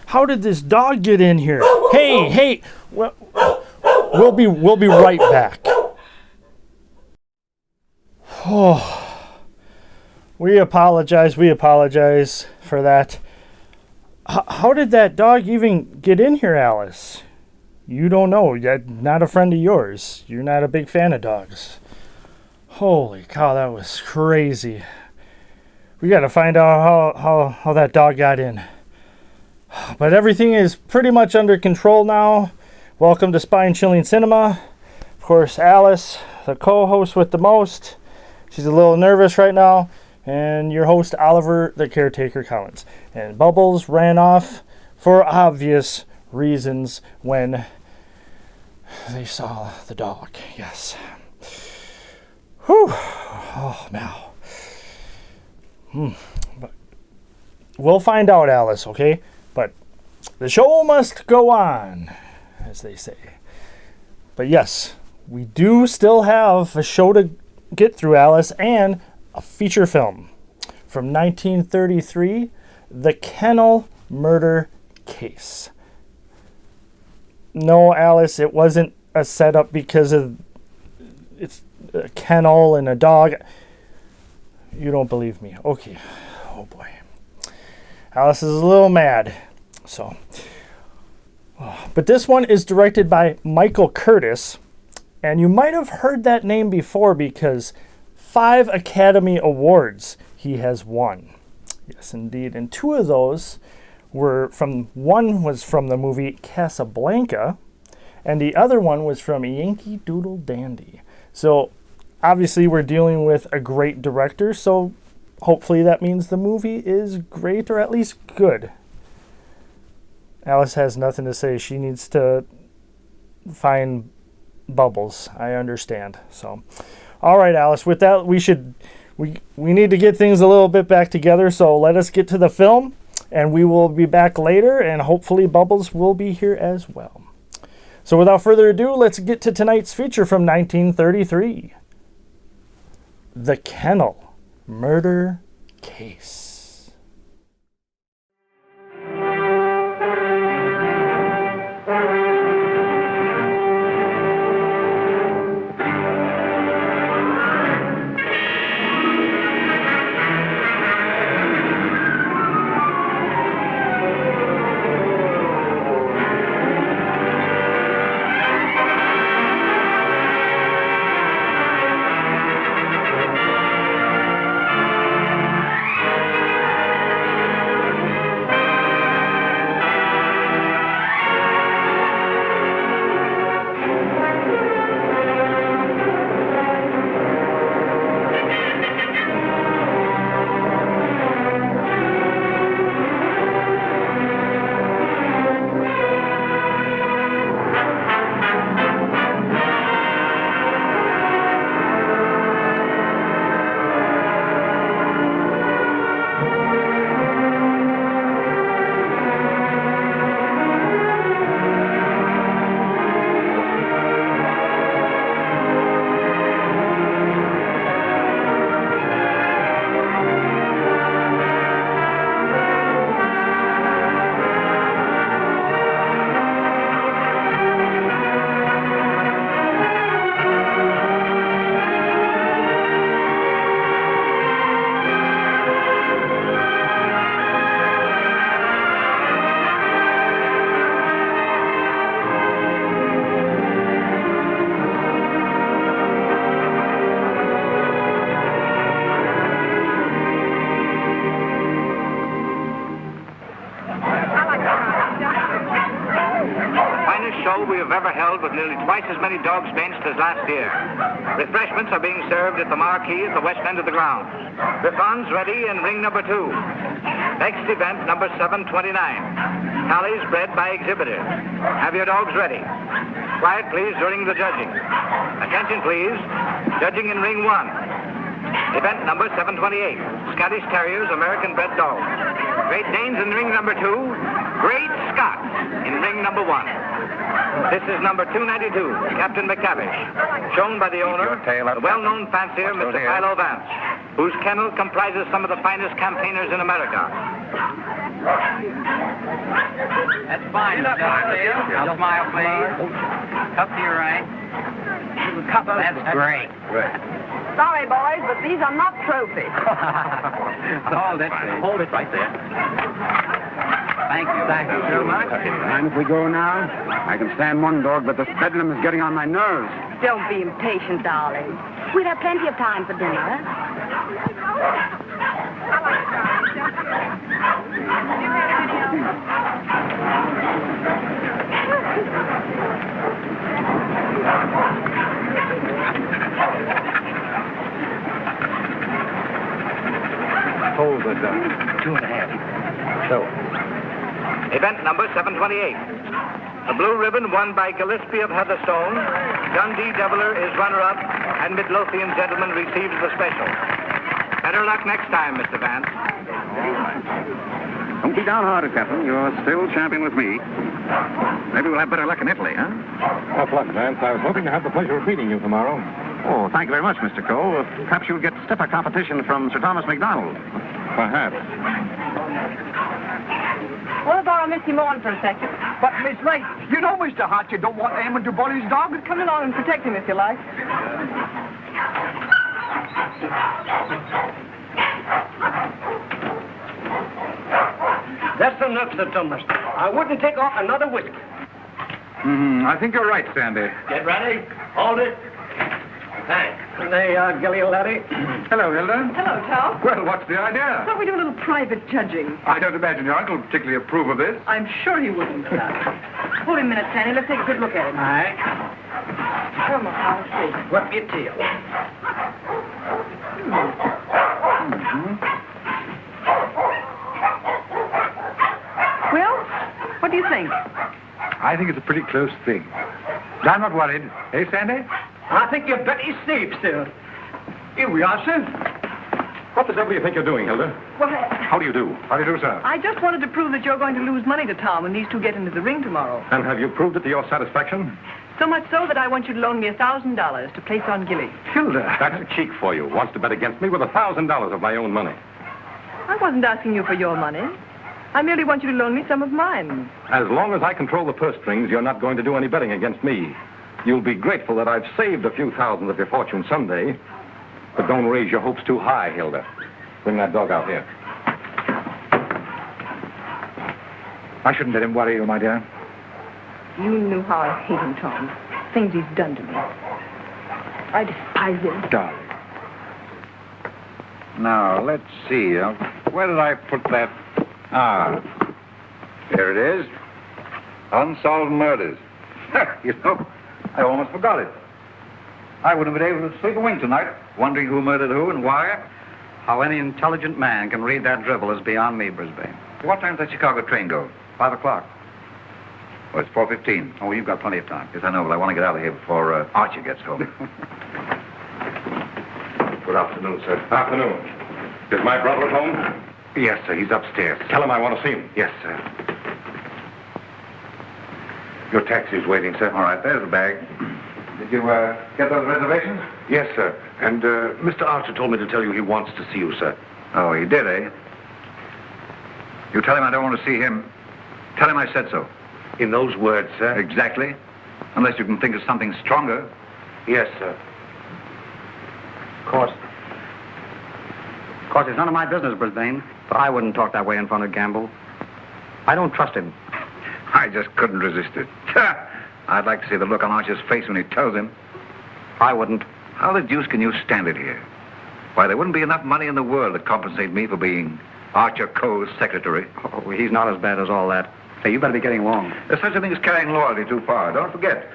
How did this dog get in here? Hey, we'll be right back. Oh, we apologize for that. How did that dog even get in here, Alice? You don't know. You're not a friend of yours. You're not a big fan of dogs. Holy cow, that was crazy. We got to find out how that dog got in. But everything is pretty much under control now. Welcome to Spine-Chilling Cinema. Of course, Alice, the co-host with the most. She's a little nervous right now. And your host, Oliver, the Caretaker Collins. And Bubbles ran off for obvious reasons when they saw the dog. Yes. Whew. Oh, now. But we'll find out, Alice, okay? But the show must go on, as they say. But yes, we do still have a show to get through, Alice, and a feature film from 1933, The Kennel Murder Case. No, Alice, it wasn't a setup because of it's a kennel and a dog. You don't believe me. Okay. Oh, boy. Alice is a little mad. So, but this one is directed by Michael Curtiz, and you might have heard that name before because 5 Academy Awards he has won. Yes, indeed. And 2 of those one was from the movie Casablanca, and the other one was from Yankee Doodle Dandy. So, obviously, we're dealing with a great director, so hopefully that means the movie is great or at least good. Alice has nothing to say. She needs to find Bubbles. I understand. So, all right, Alice. With that, we need to get things a little bit back together. So let us get to the film, and we will be back later, and hopefully Bubbles will be here as well. So without further ado, let's get to tonight's feature from 1933, The Kennel Murder Case. We have ever held with nearly twice as many dogs benched as last year. Refreshments are being served at the marquee at the west end of the grounds. Griffons ready in ring number 2. Next event, number 729. Tallies bred by exhibitors. Have your dogs ready. Quiet, please, during the judging. Attention, please. Judging in ring 1. Event number 728. Scottish Terriers, American bred dogs. Great Danes in ring number 2. Great Scots in ring number 1. This is number 292, Captain McCavish, shown by the owner, the well-known fancier, Mr. Philo Vance, whose kennel comprises some of the finest campaigners in America. That's fine, Mr. Archer. Smile, please. Up to your right. That's great. Sorry, boys, but these are not trophies. Hold it. Hold it right there. Thank you. Thank you so much. Mind if we go now? I can stand one dog, but this bedlam is getting on my nerves. Don't be impatient, darling. We'll have plenty of time for dinner. Hold it, 2.5. So. Event number 728. The blue ribbon won by Gillespie of Heatherstone. Dundee Deviler is runner-up, and Midlothian Gentleman receives the special. Better luck next time, Mr. Vance. Don't be downhearted, Captain. You're still champion with me. Maybe we'll have better luck in Italy, huh? Tough luck, Vance. I was hoping to have the pleasure of meeting you tomorrow. Oh, thank you very much, Mr. Coe. Perhaps you'll get stiffer competition from Sir Thomas MacDonald. Perhaps. We'll borrow Missy Morn for a second. But, Miss Lake, you know Mr. Hart, you don't want Eamon to bully his dog. Come along and protect him if you like. That's enough, Sir Thomas. I wouldn't take off another whiskey. I think you're right, Sandy. Get ready. Hold it. Thanks. There you are, Gilly, laddie. Hello, Hilda. Hello, Tom. Well, what's the idea? Thought we'd do a little private judging. I don't imagine your uncle particularly approve of this. I'm sure he wouldn't. Hold him a minute, Sandy. Let's take a good look at him. All right. Come on, I'll see. Whip your tail. Well, what do you think? I think it's a pretty close thing. But I'm not worried. Hey, Sandy? I think you're better safe, sir. Here we are, sir. What the devil do you think you're doing, Hilda? Well, How do you do? How do you do, sir? I just wanted to prove that you're going to lose money to Tom when these two get into the ring tomorrow. And have you proved it to your satisfaction? So much so that I want you to loan me $1,000 to place on Gilly. Hilda. That's a cheek for you. Wants to bet against me with $1,000 of my own money. I wasn't asking you for your money. I merely want you to loan me some of mine. As long as I control the purse strings, you're not going to do any betting against me. You'll be grateful that I've saved a few thousand of your fortune someday. But don't raise your hopes too high, Hilda. Bring that dog out here. I shouldn't let him worry you, my dear. You knew how I hate him, Tom. Things he's done to me. I despise him. Darling. Now, let's see. Where did I put that? Ah, there it is. Unsolved murders. You know, I almost forgot it. I wouldn't have been able to sleep a wink tonight, wondering who murdered who and why. How any intelligent man can read that drivel is beyond me, Brisbane. What time does that Chicago train go? 5 o'clock. Well, it's 4:15. Oh, you've got plenty of time. Yes, I know, but I want to get out of here before Archer gets home. Good afternoon, sir. Afternoon. Is my brother at home? Yes, sir. He's upstairs. Tell him I want to see him. Yes, sir. Your taxi's waiting, sir. All right, there's the bag. Did you get those reservations? Yes, sir. And Mr. Archer told me to tell you he wants to see you, sir. Oh, he did, eh? You tell him I don't want to see him. Tell him I said so. In those words, sir? Exactly. Unless you can think of something stronger. Yes, sir. Of course, it's none of my business, Brisbane. But I wouldn't talk that way in front of Gamble. I don't trust him. I just couldn't resist it. I'd like to see the look on Archer's face when he tells him. I wouldn't. How the deuce can you stand it here? Why, there wouldn't be enough money in the world to compensate me for being Archer Coe's secretary. Oh, he's not as bad as all that. Hey, you better be getting along. There's such a thing as carrying loyalty too far. Don't forget,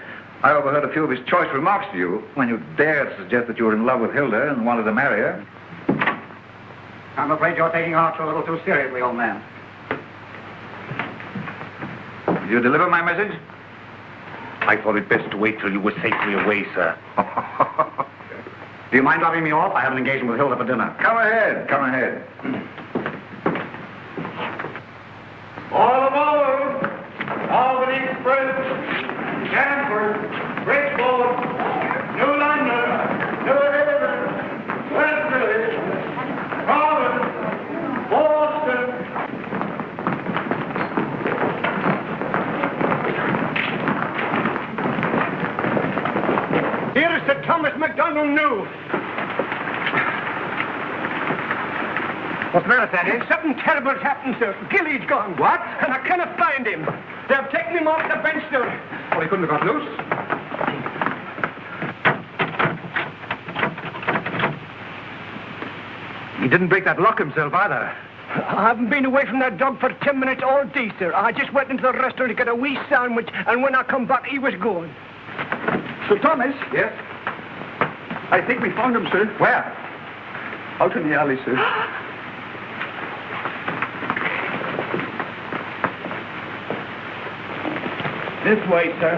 I overheard a few of his choice remarks to you when you dared suggest that you were in love with Hilda and wanted to marry her. I'm afraid you're taking Archer a little too seriously, old man. Did you deliver my message? I thought it best to wait till you were safely away, sir. Do you mind dropping me off? I have an engagement with Hilda for dinner. Come ahead. Come ahead. All aboard! Albany Express! Here is Sir Thomas MacDonald new. What's the matter, Sandy? Something terrible's happened, sir. Gilly's gone. What? And I cannot find him. They've taken him off the bench, sir. Well, he couldn't have got loose. He didn't break that lock himself either. I haven't been away from that dog for 10 minutes all day, sir. I just went into the restaurant to get a wee sandwich, and when I come back, he was gone. Sir Thomas? Yes? I think we found him, sir. Where? Out in the alley, sir. This way, sir.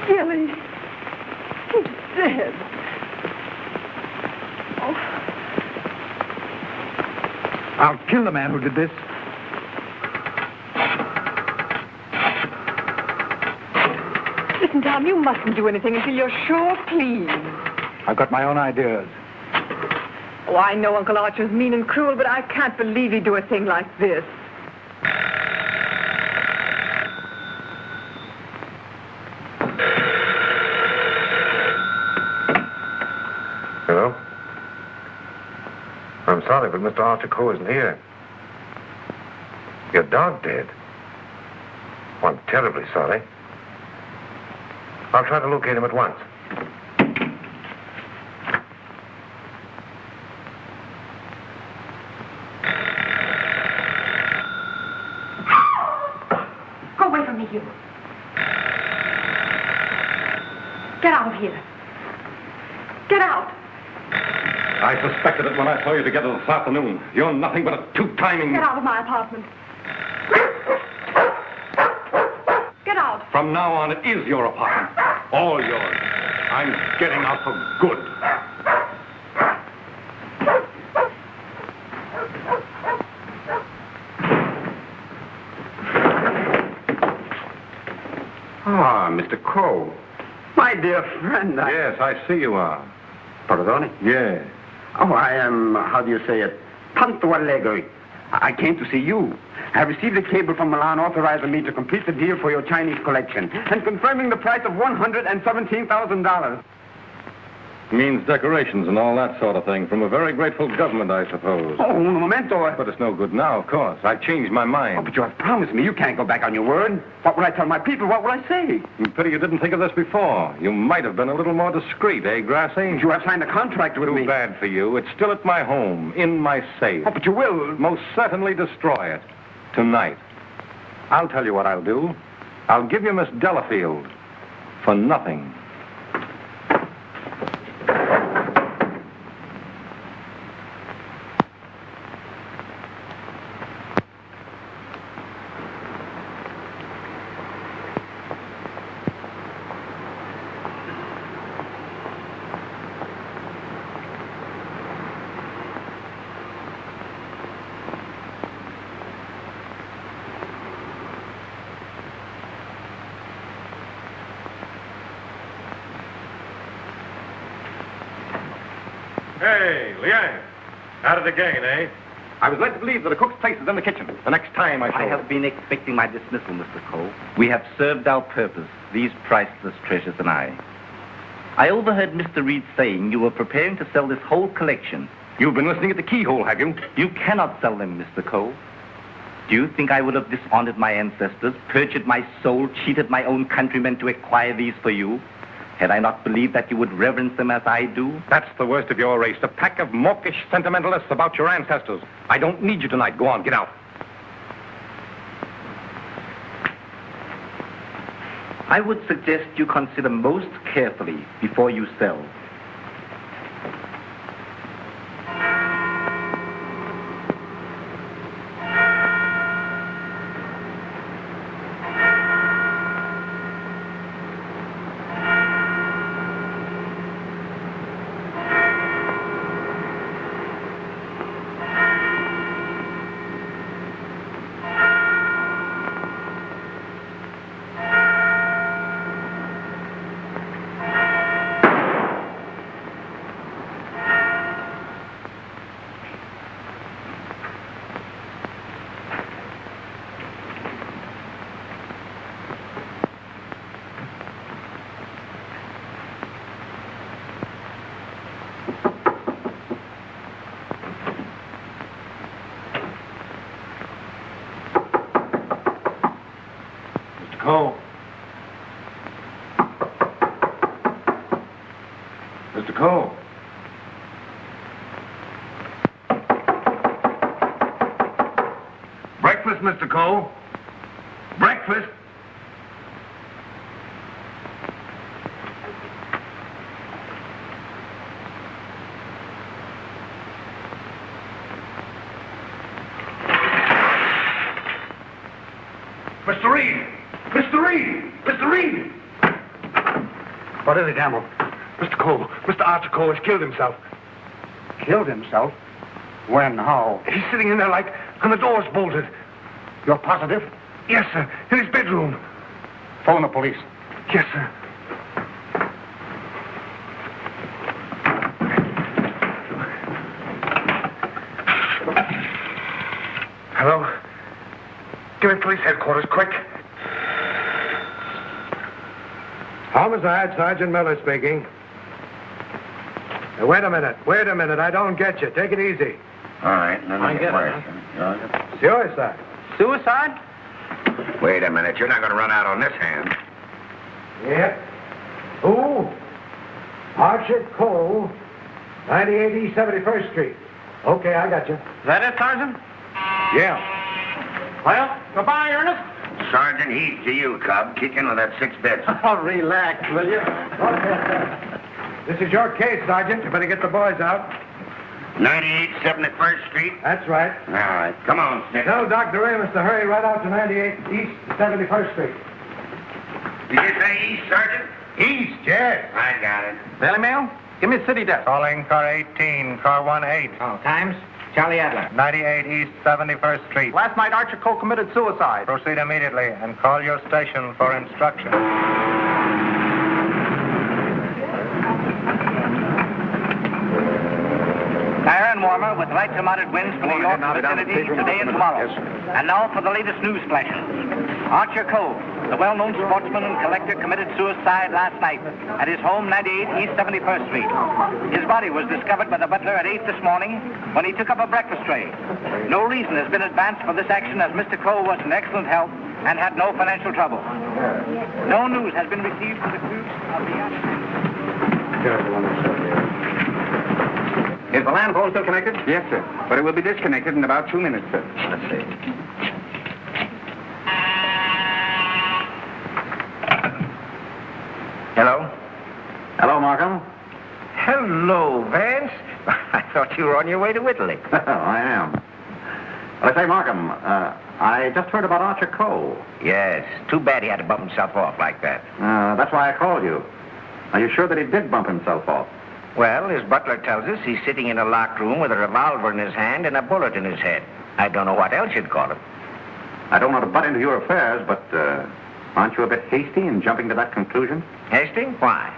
Billy. He's dead. Oh. I'll kill the man who did this. Listen, Tom, you mustn't do anything until you're sure, please. I've got my own ideas. Oh, I know Uncle Archer's mean and cruel, but I can't believe he'd do a thing like this. Hello? I'm sorry, but Mr. Archer Coe isn't here. Your dog dead? Well, I'm terribly sorry. I'll try to locate him at once. Go away from me, you. Get out of here. Get out. I suspected it when I saw you together this afternoon. You're nothing but a two-timing... Get out of my apartment. Get out. From now on, it is your apartment. All yours. I'm getting out for good. Ah, Mr. Coe. My dear friend, Yes, I see you are. Pardon? Yeah. Oh, I am, how do you say it, tanto allegro. I came to see you. I have received a cable from Milan authorizing me to complete the deal for your Chinese collection and confirming the price of $117,000. Means decorations and all that sort of thing from a very grateful government, I suppose. Oh, un momento. But it's no good now, of course. I've changed my mind. Oh, but you have promised me. You can't go back on your word. What would I tell my people? What would I say? Pity you didn't think of this before. You might have been a little more discreet, eh, Grassy? You have signed a contract with me. Too bad for you. It's still at my home, in my safe. Oh, but you will. Most certainly destroy it. Tonight. I'll tell you what I'll do. I'll give you Miss Delafield for nothing. Hey, Liang. At it again, eh? I was led to believe that the cook's place is in the kitchen. The next time I I have been expecting my dismissal, Mr. Coe. We have served our purpose, these priceless treasures and I. I overheard Mr. Reed saying you were preparing to sell this whole collection. You've been listening at the keyhole, have you? You cannot sell them, Mr. Coe. Do you think I would have dishonored my ancestors, perjured my soul, cheated my own countrymen to acquire these for you? Had I not believed that you would reverence them as I do? That's the worst of your race, a pack of mawkish sentimentalists about your ancestors. I don't need you tonight. Go on, get out. I would suggest you consider most carefully before you sell. Mr. Coe. Breakfast, Mr. Coe. Breakfast. Mr. Reed! Mr. Reed! Mr. Reed! What is it, Gamble? Mr. Coe, Mr. Archer Coe has killed himself. Killed himself? When? How? He's sitting in there like, and the door's bolted. You're positive? Yes, sir, in his bedroom. Phone the police. Yes, sir. Hello? Give me police headquarters, quick. Homicide, Sergeant Miller speaking. Now, wait a minute. I don't get you. Take it easy. All right, let me get worse. Suicide. Suicide? Wait a minute. You're not going to run out on this hand. Yep. Who? Archer Coe, 98 East 71st Street. Okay, I got you. Is that it, Sergeant? Yeah. Well, goodbye, Ernest. Sergeant, he's to you, Cub. Kick in with that 6 bits. Oh, relax, will you? This is your case, Sergeant. You better get the boys out. 98 71st Street? That's right. All right. Come on, Snick. Tell Dr. Amos to hurry right out to 98 East 71st Street. Did you say east, Sergeant? East, yes. I got it. Daily Mail? Give me a city desk. Calling car 18, car 18. Oh, times? Charlie Adler. 98 East 71st Street. Last night, Archer Coe committed suicide. Proceed immediately and call your station for instructions. Tire and warmer with light to moderate winds for New York vicinity today and tomorrow. And now for the latest news flashes. Archer Coe, the well-known sportsman and collector, committed suicide last night at his home, 98 East 71st Street. His body was discovered by the butler at 8 this morning when he took up a breakfast tray. No reason has been advanced for this action as Mr. Coe was in excellent health and had no financial trouble. No news has been received from the crew of the Is the land phone still connected? Yes, sir. But it will be disconnected in about 2 minutes, sir. Let's see. Hello? Hello, Markham? Hello, Vance. I thought you were on your way to Italy. I am. Well, I say, Markham, I just heard about Archer Coe. Yes. Too bad he had to bump himself off like that. That's why I called you. Are you sure that he did bump himself off? Well, his butler tells us he's sitting in a locked room with a revolver in his hand and a bullet in his head. I don't know what else you'd call him. I don't want to butt into your affairs, but aren't you a bit hasty in jumping to that conclusion? Hasty? Why?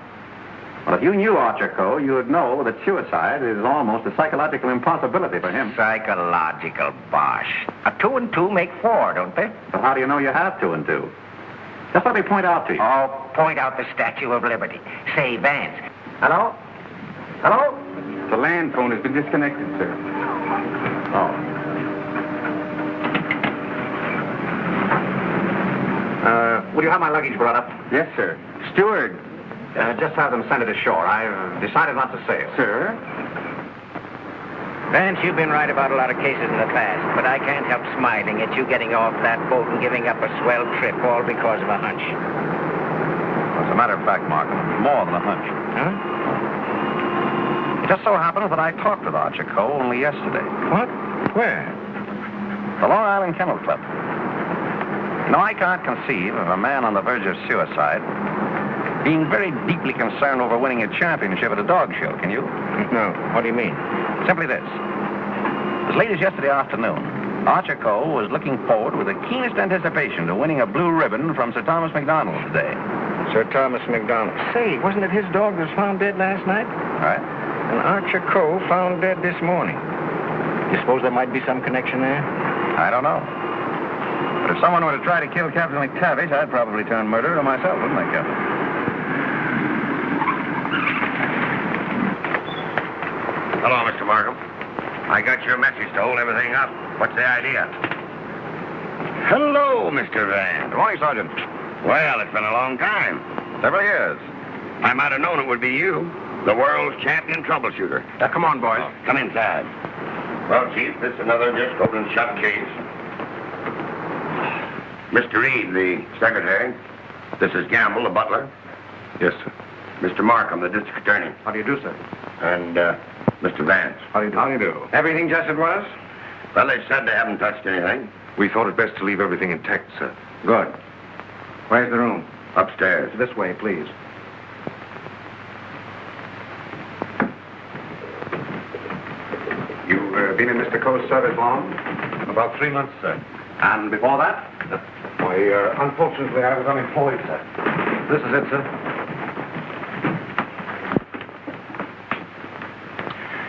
Well, if you knew Archer Coe, you would know that suicide is almost a psychological impossibility for him. Psychological bosh. A 2 and 2 make 4, don't they? But how do you know you have 2 and 2? Just let me point out to you. Oh, point out the Statue of Liberty. Say, Vance. Hello? Hello? The land phone has been disconnected, sir. Oh. Will you have my luggage brought up? Yes, sir. Steward, just have them send it ashore. I've decided not to sail. Sir? Vance, you've been right about a lot of cases in the past, but I can't help smiling at you getting off that boat and giving up a swell trip all because of a hunch. As a matter of fact, Markham, more than a hunch. Huh? It just so happens that I talked with Archer Coe only yesterday. What? Where? The Long Island Kennel Club. You know, I can't conceive of a man on the verge of suicide being very deeply concerned over winning a championship at a dog show, can you? No. What do you mean? Simply this. As late as yesterday afternoon, Archer Coe was looking forward with the keenest anticipation to winning a blue ribbon from Sir Thomas MacDonald today. Sir Thomas MacDonald. Say, wasn't it his dog that was found dead last night? All right? And Archer Coe found dead this morning. You suppose there might be some connection there? I don't know. But if someone were to try to kill Captain McTavish, I'd probably turn murderer myself, wouldn't I, Captain? Hello, Mr. Markham. I got your message to hold everything up. What's the idea? Hello, Mr. Van. Good morning, Sergeant. Well, it's been a long time. Several years. I might have known it would be you. The world's champion troubleshooter. Come on, boys. Come inside. Well, Chief, this is another just open and shut case. Mr. Reed, the secretary. This is Gamble, the butler. Yes, sir. Mr. Markham, the district attorney. How do you do, sir? And Mr. Vance. How do you do? How do you do? Everything just as it was? Well, they said they haven't touched anything. We thought it best to leave everything intact, sir. Good. Where's the room? Upstairs. This way, please. You've been in Mr. Coe's service long? About 3 months, sir. And before that? Why, unfortunately, I was unemployed, sir. This is it, sir.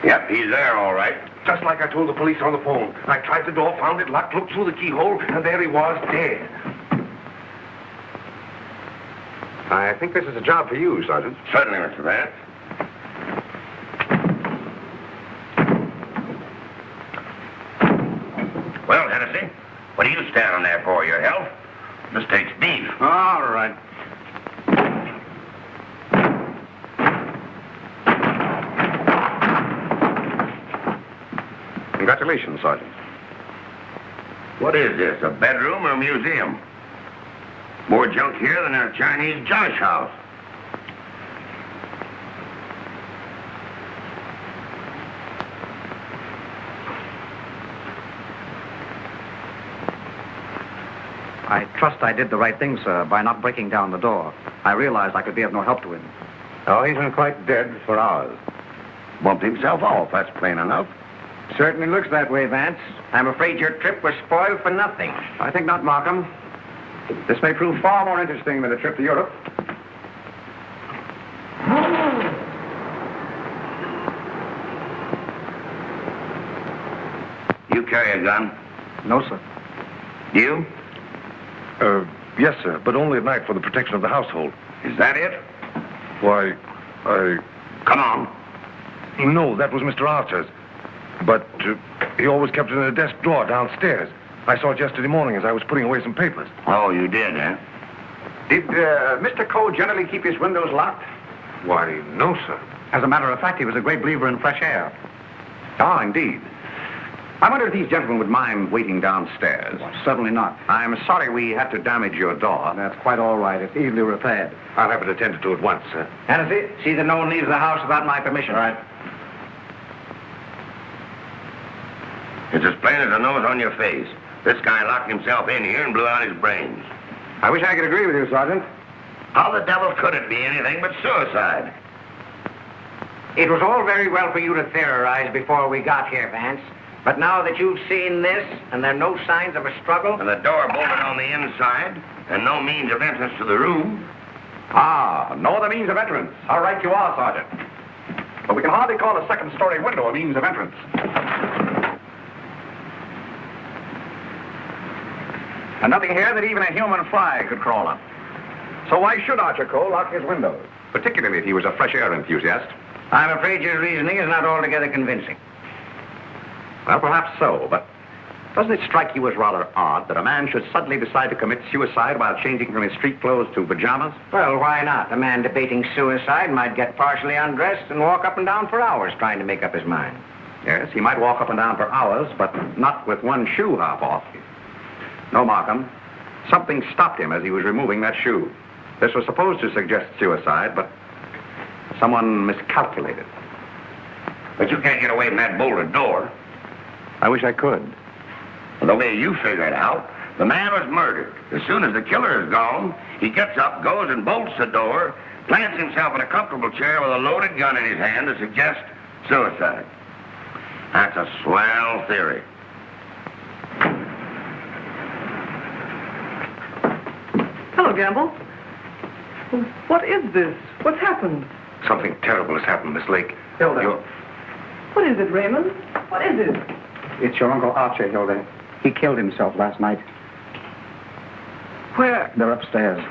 Yep, he's there, all right. Just like I told the police on the phone. I tried the door, found it locked, looked through the keyhole, and there he was, dead. I think this is a job for you, Sergeant. Certainly, Mr. Vance. Well, Hennessy, what are you standing there for, your health? This takes beef. All right. Congratulations, Sergeant. What is this, a bedroom or a museum? More junk here than a Chinese josh house. I trust I did the right thing, sir, by not breaking down the door. I realized I could be of no help to him. Oh, he's been quite dead for hours. Bumped himself off, that's plain enough. Certainly looks that way, Vance. I'm afraid your trip was spoiled for nothing. I think not, Markham. This may prove far more interesting than a trip to Europe. You carry a gun? No, sir. You? Yes, sir, but only at night for the protection of the household. Is that it? Why, Come on. No, that was Mr. Archer's. But he always kept it in a desk drawer downstairs. I saw it yesterday morning as I was putting away some papers. Oh, you did, eh? Did Mr. Coe generally keep his windows locked? Why, no, sir. As a matter of fact, he was a great believer in fresh air. Ah, indeed. I wonder if these gentlemen would mind waiting downstairs. Certainly not. I'm sorry we had to damage your door. That's quite all right. It's easily repaired. I'll have it attended to at once, sir. Hennessy, see that no one leaves the house without my permission. All right. It's as plain as the nose on your face. This guy locked himself in here and blew out his brains. I wish I could agree with you, Sergeant. How the devil could it be anything but suicide? It was all very well for you to theorize before we got here, Vance. But now that you've seen this, and there are no signs of a struggle... And the door bolted on the inside, and no means of entrance to the room. Ah, no other means of entrance. How right you are, Sergeant. But we can hardly call a second-story window a means of entrance. And nothing here that even a human fly could crawl up. So why should Archer Coe lock his windows? Particularly if he was a fresh air enthusiast. I'm afraid your reasoning is not altogether convincing. Well, perhaps so, but doesn't it strike you as rather odd that a man should suddenly decide to commit suicide while changing from his street clothes to pajamas? Well, why not? A man debating suicide might get partially undressed and walk up and down for hours trying to make up his mind. Yes, he might walk up and down for hours, but not with one shoe half off. No, Markham. Something stopped him as he was removing that shoe. This was supposed to suggest suicide, but someone miscalculated. But you can't get away from that bolted door. I wish I could. The way you figure it out, the man was murdered. As soon as the killer is gone, he gets up, goes and bolts the door, plants himself in a comfortable chair with a loaded gun in his hand to suggest suicide. That's a swell theory. Hello, Gamble. What is this? What's happened? Something terrible has happened, Miss Lake. Hilda. What is it, Raymond? What is it? It's your Uncle Archer, Hilda. He killed himself last night. Where? They're upstairs.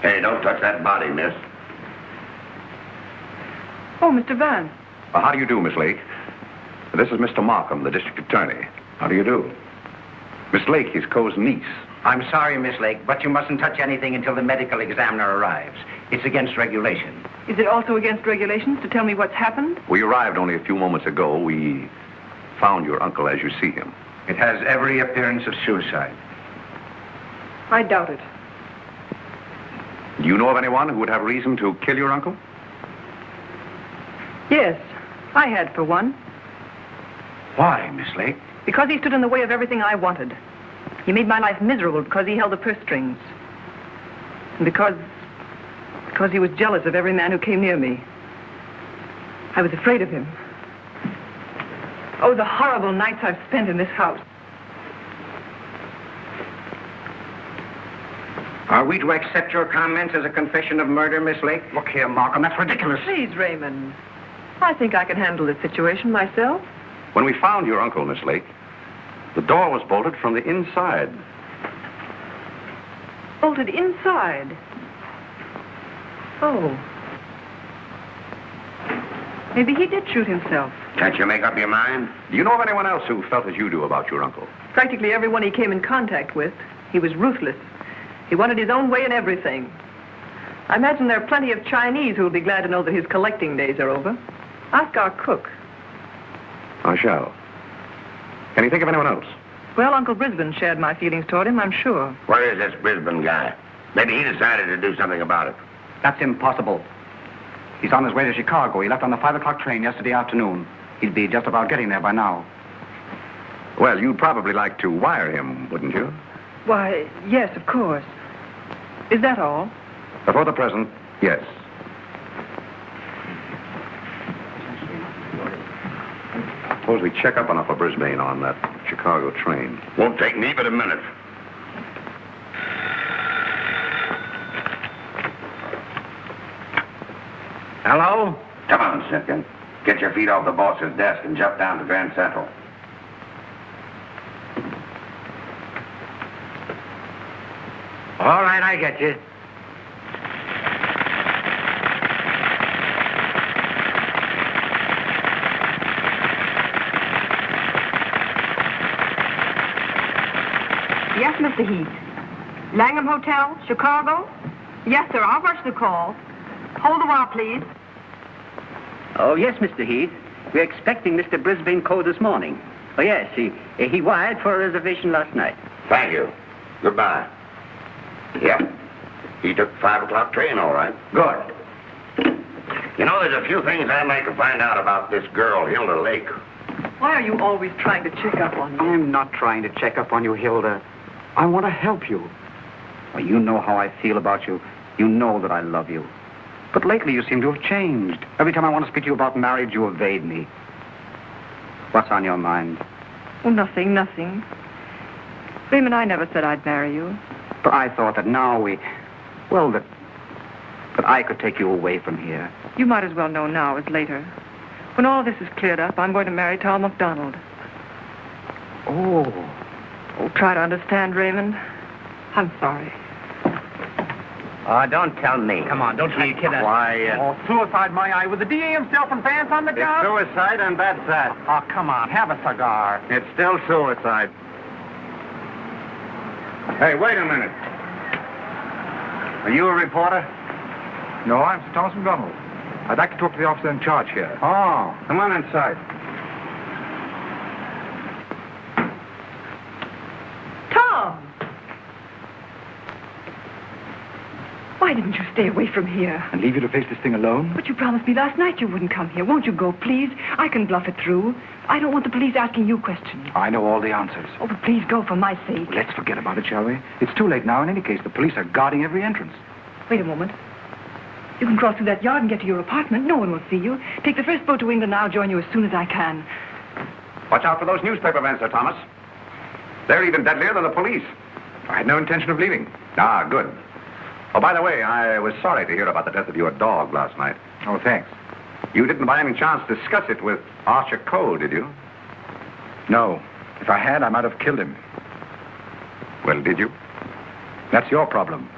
Hey, don't touch that body, miss. Oh, Mr. Vance. Well, how do you do, Miss Lake? This is Mr. Markham, the district attorney. How do you do? Miss Lake is Coe's niece. I'm sorry, Miss Lake, but you mustn't touch anything until the medical examiner arrives. It's against regulation. Is it also against regulations to tell me what's happened? We arrived only a few moments ago. We found your uncle as you see him. It has every appearance of suicide. I doubt it. Do you know of anyone who would have reason to kill your uncle? Yes, I had for one. Why, Miss Lake? Because he stood in the way of everything I wanted. He made my life miserable because he held the purse strings. And because he was jealous of every man who came near me. I was afraid of him. Oh, the horrible nights I've spent in this house. Are we to accept your comments as a confession of murder, Miss Lake? Look here, Markham, that's ridiculous. Please, Raymond. I think I can handle this situation myself. When we found your uncle, Miss Lake, the door was bolted from the inside. Bolted inside? Oh. Maybe he did shoot himself. Can't you make up your mind? Do you know of anyone else who felt as you do about your uncle? Practically everyone he came in contact with. He was ruthless. He wanted his own way in everything. I imagine there are plenty of Chinese who will be glad to know that his collecting days are over. Ask our cook. I shall. Can you think of anyone else? Well, Uncle Brisbane shared my feelings toward him, I'm sure. Where is this Brisbane guy? Maybe he decided to do something about it. That's impossible. He's on his way to Chicago. He left on the 5 o'clock train yesterday afternoon. He'd be just about getting there by now. Well, you'd probably like to wire him, wouldn't you? Why, yes, of course. Is that all? For the present, yes. Suppose we check up on Upper Brisbane on that Chicago train. Won't take me but a minute. Hello? Come on, Simpkin. Get your feet off the boss's desk and jump down to Grand Central. All right, I get you. Yes, Mr. Heath. Langham Hotel, Chicago? Yes, sir. I'll rush the call. Hold a while, please. Oh, yes, Mr. Heath. We're expecting Mr. Brisbane Coe this morning. Oh, yes, he wired for a reservation last night. Thank you. Goodbye. Yep. He took the 5 o'clock train, all right. Good. You know, there's a few things I'd like to find out about this girl, Hilda Lake. Why are you always trying to check up on me? I'm not trying to check up on you, Hilda. I want to help you. Well, you know how I feel about you. You know that I love you. But lately you seem to have changed. Every time I want to speak to you about marriage, you evade me. What's on your mind? Oh, nothing. Raymond, I never said I'd marry you. But I thought that now that I could take you away from here. You might as well know now as later. When all this is cleared up, I'm going to marry Tom McDonald. Oh, try to understand, Raymond. I'm sorry. Oh, don't tell me. Come on, don't try to kid us. Quiet. Oh, suicide, my eye, with the DA himself and Vance on the job? Suicide, and that's that. Oh, come on, have a cigar. It's still suicide. Hey, wait a minute. Are you a reporter? No, I'm Sir Thomas McDonald. I'd like to talk to the officer in charge here. Oh, come on inside. Tom! Why didn't you stay away from here? And leave you to face this thing alone? But you promised me last night you wouldn't come here. Won't you go, please? I can bluff it through. I don't want the police asking you questions. I know all the answers. Oh, but please go for my sake. Let's forget about it, shall we? It's too late now in any case. The police are guarding every entrance. Wait a moment. You can cross through that yard and get to your apartment. No one will see you. Take the first boat to England. I'll join you as soon as I can. Watch out for those newspaper men, Sir Thomas. They're even deadlier than the police. I had no intention of leaving. Ah, good. Oh, by the way, I was sorry to hear about the death of your dog last night. Oh, thanks. You didn't by any chance discuss it with Archer Coe, did you? No. If I had, I might have killed him. Well, did you? That's your problem.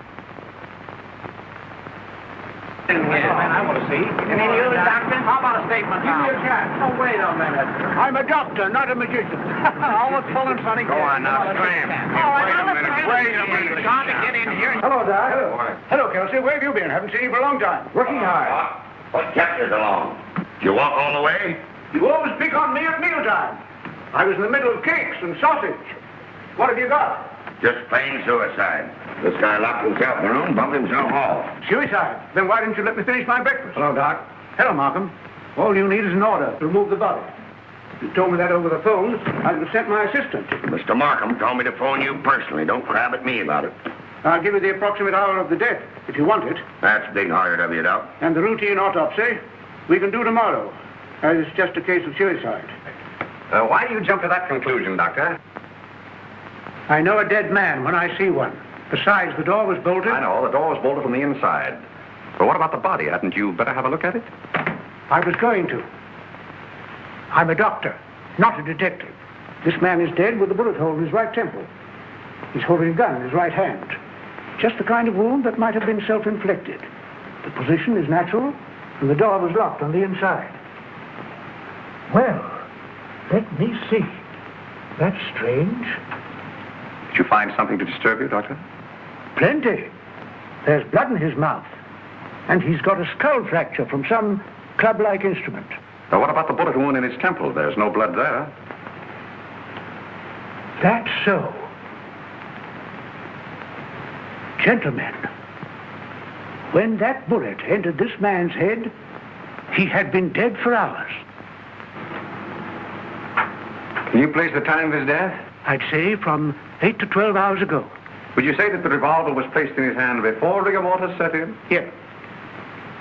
I want to see. Any news, Doctor? How about a statement now? Give me a chance. Oh, wait a minute. I'm a doctor, not a magician. Almost full and funny. Go on now, scram. All right, now let's Wait a minute. Trying to get in here. Hello, Doc. Hello, Kelsey. Where have you been? Haven't seen you for a long time. Working hard. What kept you so long? Did you walk all the way? You always pick on me at mealtime. I was in the middle of cakes and sausage. What have you got? Just plain suicide. This guy locked himself in the room, bumped himself off. Suicide. Then why didn't you let me finish my breakfast? Hello, Doc. Hello, Markham. All you need is an order to remove the body. You told me that over the phone. I would have sent my assistant. Mr. Markham told me to phone you personally. Don't crab at me about it. I'll give you the approximate hour of the death, if you want it. That's big-hearted of you, Doc. And the routine autopsy, we can do tomorrow, as it's just a case of suicide. Why do you jump to that conclusion, Doctor? I know a dead man when I see one. Besides, the door was bolted. I know, the door was bolted from the inside. But what about the body? Hadn't you better have a look at it? I was going to. I'm a doctor, not a detective. This man is dead with a bullet hole in his right temple. He's holding a gun in his right hand. Just the kind of wound that might have been self-inflicted. The position is natural, and the door was locked on the inside. Well, let me see. That's strange. Did you find something to disturb you, Doctor? Plenty. There's blood in his mouth. And he's got a skull fracture from some club-like instrument. Now, what about the bullet wound in his temple? There's no blood there. That's so. Gentlemen, when that bullet entered this man's head, he had been dead for hours. Can you place the time of his death? I'd say from 8 to 12 hours ago. Would you say that the revolver was placed in his hand before rigor mortis set in? Yes.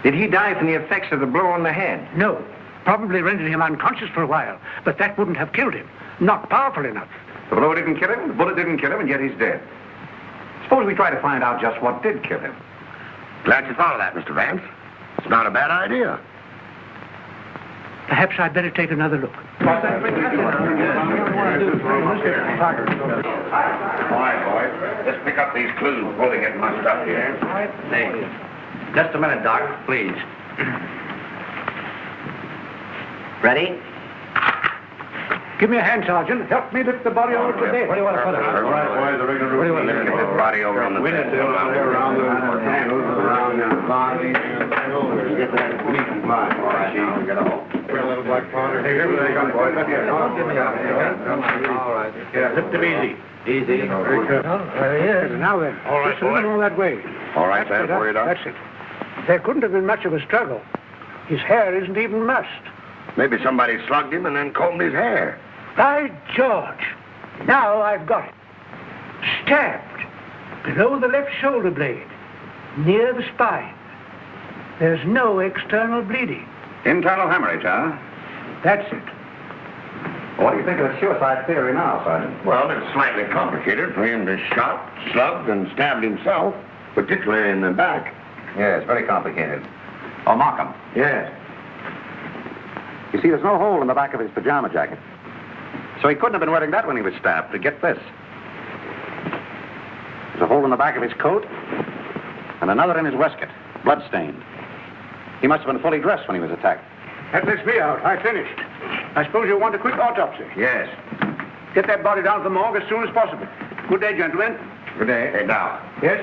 Did he die from the effects of the blow on the head? No. Probably rendered him unconscious for a while, but that wouldn't have killed him. Not powerful enough. The blow didn't kill him, the bullet didn't kill him, and yet he's dead. Suppose we try to find out just what did kill him. Glad you thought of that, Mr. Vance. It's not a bad idea. Perhaps I'd better take another look. All right, boys. Let's pick up these clues before they get mussed up here. Hey, just a minute, Doc, please. Ready? Give me a hand, Sergeant. Help me lift the body over to bed. Where do you want to put it? All right, boys. Let's get this body over on the bed. Little black powder. Hey, everything up, boys. All right. Yeah, lift him easy. Easy. Very good. There he is. Now then. All right, just a little more that way. All right, That's Sam, for you, Doc. That's it. There couldn't have been much of a struggle. His hair isn't even mussed. Maybe somebody slugged him and then combed his hair. By George. Now I've got it. Stabbed. Below the left shoulder blade. Near the spine. There's no external bleeding. Internal hemorrhage, huh? That's it. What do you think of the suicide theory now, Sergeant? Well, it's slightly complicated for him to shot, slugged, and stabbed himself, particularly in the back. Yes, very complicated. Oh, Markham. Yes. You see, there's no hole in the back of his pajama jacket. So he couldn't have been wearing that when he was stabbed. But get this. There's a hole in the back of his coat and another in his waistcoat, blood-stained. He must have been fully dressed when he was attacked. That lets me out. I finished. I suppose you want a quick autopsy. Yes. Get that body down to the morgue as soon as possible. Good day, gentlemen. Good day. Hey, now, Yes?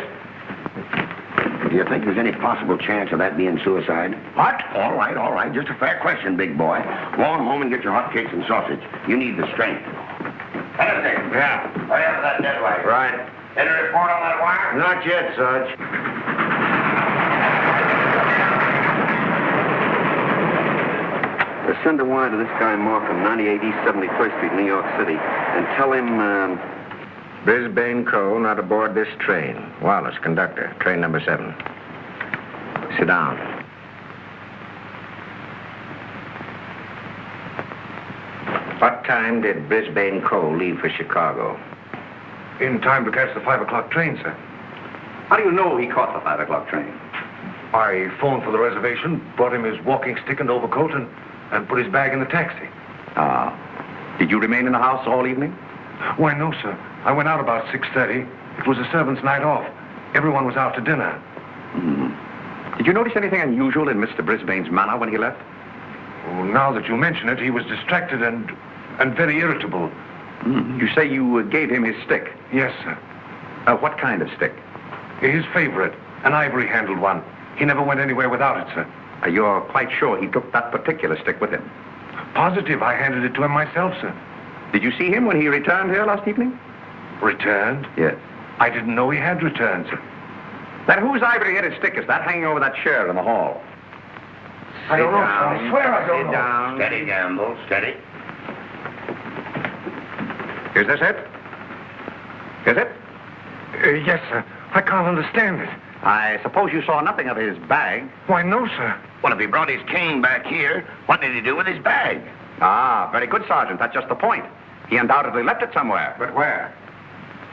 do you think there's any possible chance of that being suicide? What? All right. Just a fair question, big boy. Go on home and get your hotcakes and sausage. You need the strength. Anything? Yeah. Hurry up with that dead weight. Right. Any report on that wire? Not yet, Sarge. Send a wire to this guy Markham, 98 East 71st Street, New York City, and tell him, Brisbane Coe not aboard this train. Wallace, conductor, train number 7. Sit down. What time did Brisbane Coe leave for Chicago? In time to catch the 5 o'clock train, sir. How do you know he caught the 5 o'clock train? I phoned for the reservation, brought him his walking stick and overcoat, and put his bag in the taxi. Did you remain in the house all evening? Why, no, sir. I went out about 6:30. It was a servant's night off. Everyone was out to dinner. Did you notice anything unusual in Mr. Brisbane's manner when he left? Oh, now that you mention it, he was distracted and very irritable. You say you gave him his stick? Yes, sir. What kind of stick? His favorite, an ivory-handled one. He never went anywhere without it, sir. You're quite sure he took that particular stick with him? Positive. I handed it to him myself, sir. Did you see him when he returned here last evening? Returned? Yes. I didn't know he had returned, sir. That whose ivory-headed stick is that hanging over that chair in the hall? I don't know, sir. I swear I don't know. Down. Steady, Gamble, steady. Is this it? Is it? Yes, sir. I can't understand it. I suppose you saw nothing of his bag. Why, no, sir. Well, if he brought his cane back here, what did he do with his bag? Ah, very good, Sergeant. That's just the point. He undoubtedly left it somewhere. But where?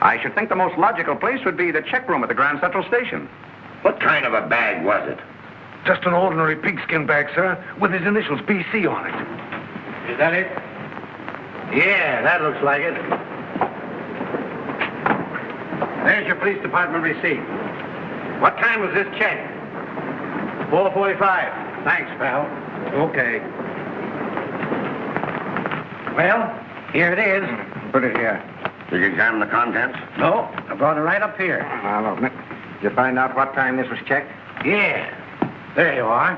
I should think the most logical place would be the check room at the Grand Central Station. What kind of a bag was it? Just an ordinary pigskin bag, sir, with his initials, BC, on it. Is that it? Yeah, that looks like it. There's your police department receipt. What time was this check? 4:45. Thanks, pal. Okay. Well, here it is. Put it here. Did you examine the contents? No, I brought it right up here. Now, look, did you find out what time this was checked? Yeah. There you are.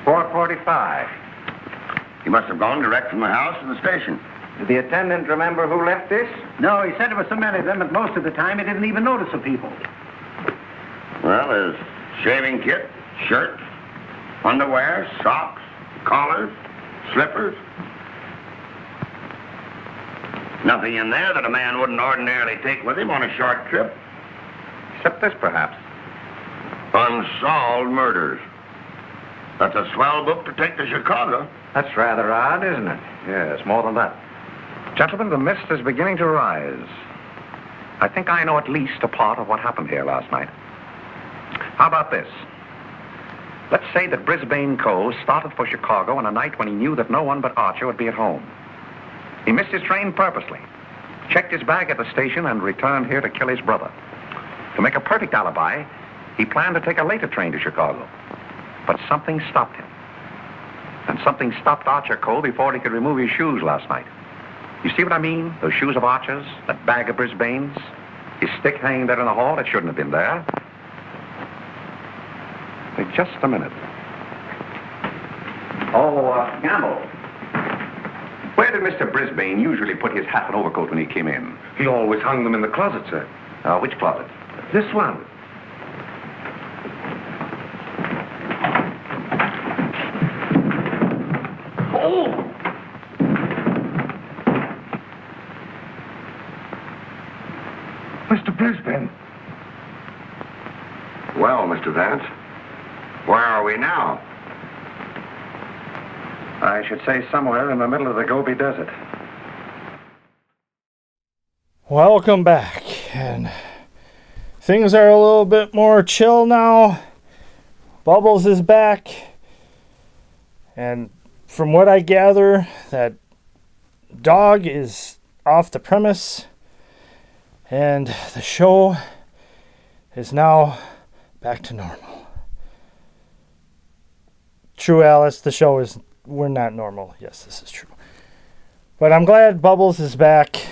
4:45. He must have gone direct from the house to the station. Did the attendant remember who left this? No, he said there were so many of them that most of the time he didn't even notice the people. Well, there's shaving kit, shirt, underwear, socks, collars, slippers. Nothing in there that a man wouldn't ordinarily take with him on a short trip. Except this, perhaps. Unsolved murders. That's a swell book to take to Chicago. That's rather odd, isn't it? Yes, more than that. Gentlemen, the mist is beginning to rise. I think I know at least a part of what happened here last night. How about this? Let's say that Brisbane Coe started for Chicago on a night when he knew that no one but Archer would be at home. He missed his train purposely, checked his bag at the station, and returned here to kill his brother. To make a perfect alibi, he planned to take a later train to Chicago. But something stopped him. And something stopped Archer Coe before he could remove his shoes last night. You see what I mean? Those shoes of Archer's, that bag of Brisbane's, his stick hanging there in the hall, it shouldn't have been there. Wait just a minute. Gamble. Where did Mr. Brisbane usually put his hat and overcoat when he came in? He always hung them in the closet, sir. Which closet? This one. Oh! Mr. Brisbane. Well, Mr. Vance, where are we now? I should say somewhere in the middle of the Gobi Desert. Welcome back, and things are a little bit more chill now. Bubbles is back, and from what I gather, that dog is off the premise, and the show is now back to normal. True, Alice, the show is, we're not normal. Yes, this is true. But I'm glad Bubbles is back.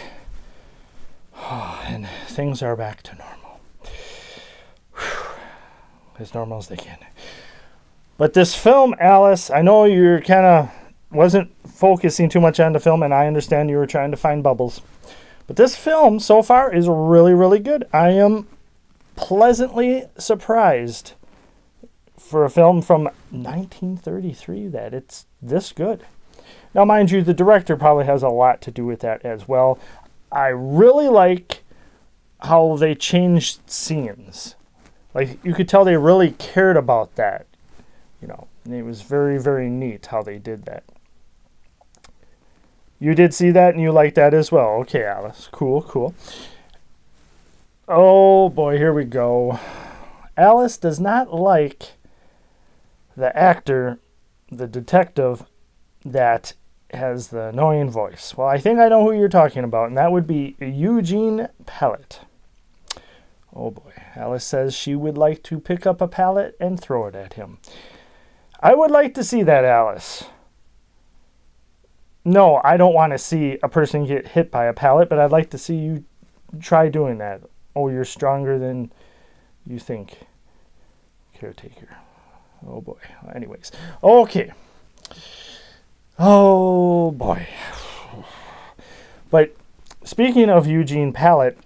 And things are back to normal. As normal as they can. But this film, Alice, I know you're kind of wasn't focusing too much on the film, and I understand you were trying to find Bubbles. But this film so far is really, really good. I am pleasantly surprised for a film from 1933 that it's this good. Now, mind you, the director probably has a lot to do with that as well. I really like how they changed scenes. Like, you could tell they really cared about that. You know, and it was very, very neat how they did that. You did see that and you liked that as well. Okay, Alice. Cool, cool. Oh, boy, here we go. Alice does not like the actor, the detective, that has the annoying voice. Well, I think I know who you're talking about, and that would be Eugene Pallette. Oh boy. Alice says she would like to pick up a pallet and throw it at him. I would like to see that, Alice. No, I don't want to see a person get hit by a pallet, but I'd like to see you try doing that. Oh, you're stronger than you think. Caretaker. Oh boy. Anyways. Okay. Oh boy. But speaking of Eugene Pallette,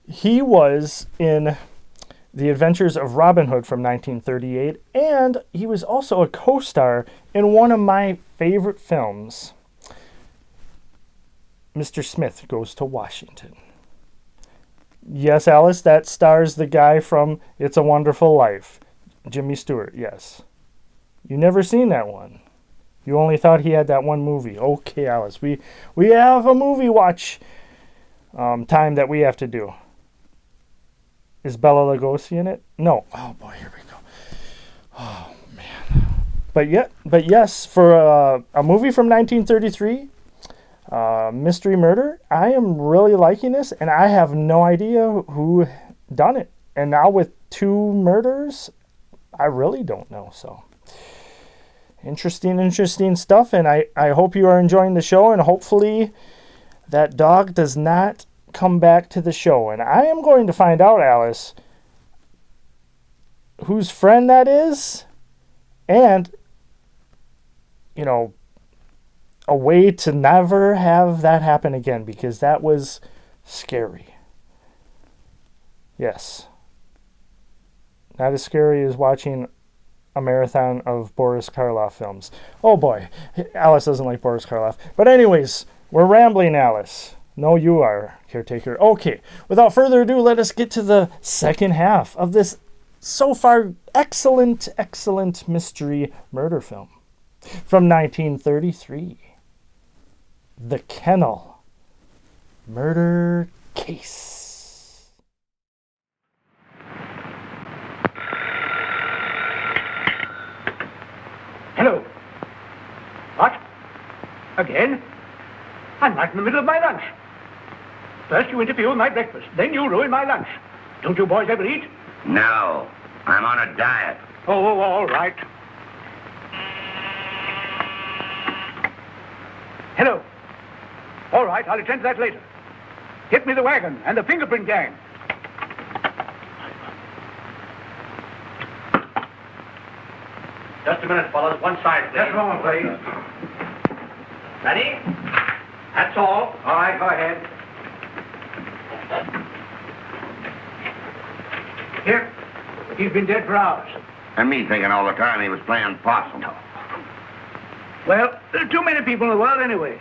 he was in The Adventures of Robin Hood from 1938, and he was also a co-star in one of my favorite films, Mr. Smith Goes to Washington. Yes, Alice, that stars the guy from It's a Wonderful Life, Jimmy Stewart, yes. You never seen that one. You only thought he had that one movie. Okay, Alice, we have a movie watch time that we have to do. Is Bela Lugosi in it? No. Oh boy, here we go. Oh man. But yes, for a movie from 1933, mystery murder, I am really liking this, and I have no idea who done it. And now with 2 murders, I really don't know. So interesting stuff, and I hope you are enjoying the show, and hopefully that dog does not come back to the show. And I am going to find out, Alice, whose friend that is, and, you know, a way to never have that happen again, because that was scary. Yes. Not as scary as watching a marathon of Boris Karloff films. Oh boy, Alice doesn't like Boris Karloff. But anyways, we're rambling, Alice. No, you are, Caretaker. Okay, without further ado, let us get to the second half of this so far excellent mystery murder film from 1933. The Kennel Murder Case. Hello. What? Again? I'm right in the middle of my lunch. First you interfere with my breakfast, then you ruin my lunch. Don't you boys ever eat? No, I'm on a diet. Oh, all right. Hello. All right, I'll attend to that later. Get me the wagon and the fingerprint gang. Just a minute, fellas. One side, please. Just a moment, please. Ready? That's all. All right, go ahead. Here. He's been dead for hours. And me thinking all the time he was playing possum. Well, there are too many people in the world anyway.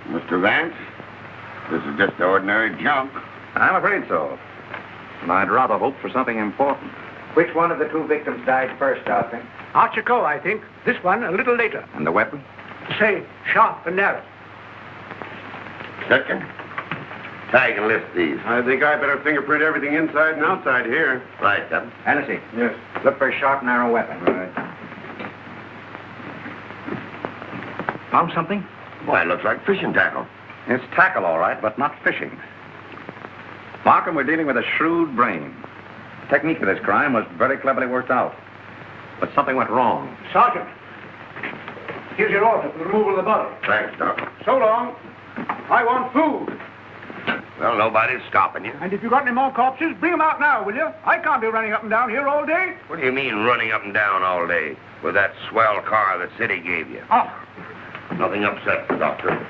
Mr. Vance, this is just ordinary junk. I'm afraid so. And I'd rather hope for something important. Which one of the 2 victims died first, Arthur? Archer Coe, I think. This one a little later. And the weapon? Same, sharp and narrow. Second, tag and lift these. I think I better fingerprint everything inside and outside here. Right, Captain. Hennessy. Yes. Look for a sharp, narrow weapon. Right. Found something? Why, it looks like fishing tackle. It's tackle, all right, but not fishing. Markham, we're dealing with a shrewd brain. The technique of this crime was very cleverly worked out. But something went wrong. Sergeant, here's your order for the removal of the body. Thanks, Doc. So long. I want food. Well, nobody's stopping you. And if you've got any more corpses, bring them out now, will you? I can't be running up and down here all day. What do you mean running up and down all day with that swell car the city gave you? Oh. Nothing upset the doctor.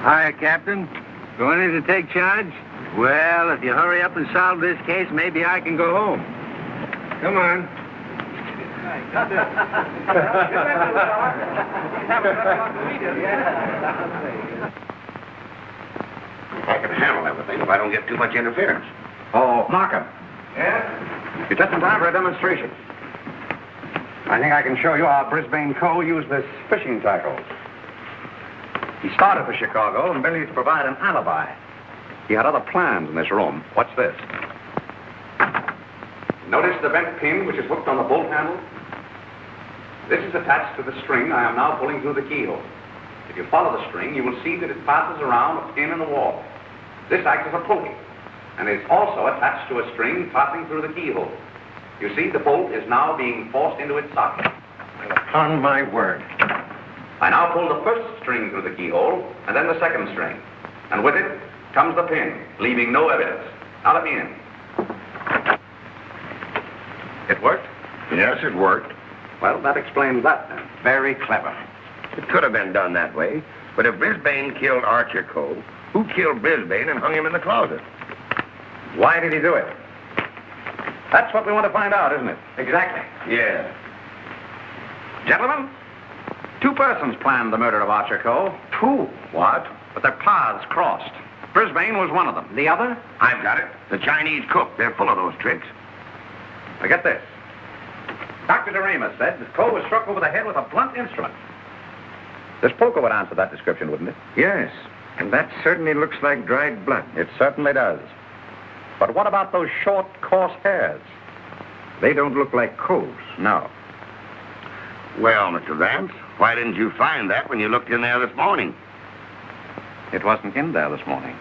Hi, Captain. Going in to take charge? Well, if you hurry up and solve this case, maybe I can go home. Come on. I can handle everything if I don't get too much interference. Oh, Markham. Yeah? You're just in time for a demonstration. I think I can show you how Brisbane Coe used this fishing tackle. He started for Chicago merely to provide an alibi. He had other plans in this room. Watch this. Notice the bent pin which is hooked on the bolt handle? This is attached to the string I am now pulling through the keyhole. If you follow the string, you will see that it passes around a pin in the wall. This acts as a pulley, and is also attached to a string passing through the keyhole. You see, the bolt is now being forced into its socket. Upon my word. I now pull the first string through the keyhole, and then the second string. And with it comes the pin, leaving no evidence. Now let me in. It worked? Yes, it worked. Well, that explains that then. Very clever. It could have been done that way, but if Brisbane killed Archer Coe, who killed Brisbane and hung him in the closet? Why did he do it? That's what we want to find out, isn't it? Exactly. Yeah. Gentlemen, two persons planned the murder of Archer Coe. Two? What? But their paths crossed. Brisbane was one of them. The other? I've got it. The Chinese cook. They're full of those tricks. Now get this. Dr. Doremus said that Coe was struck over the head with a blunt instrument. This poker would answer that description, wouldn't it? Yes, and that certainly looks like dried blood. It certainly does. But what about those short, coarse hairs? They don't look like Coe's. No. Well, Mr. Vance, why didn't you find that when you looked in there this morning? It wasn't in there this morning.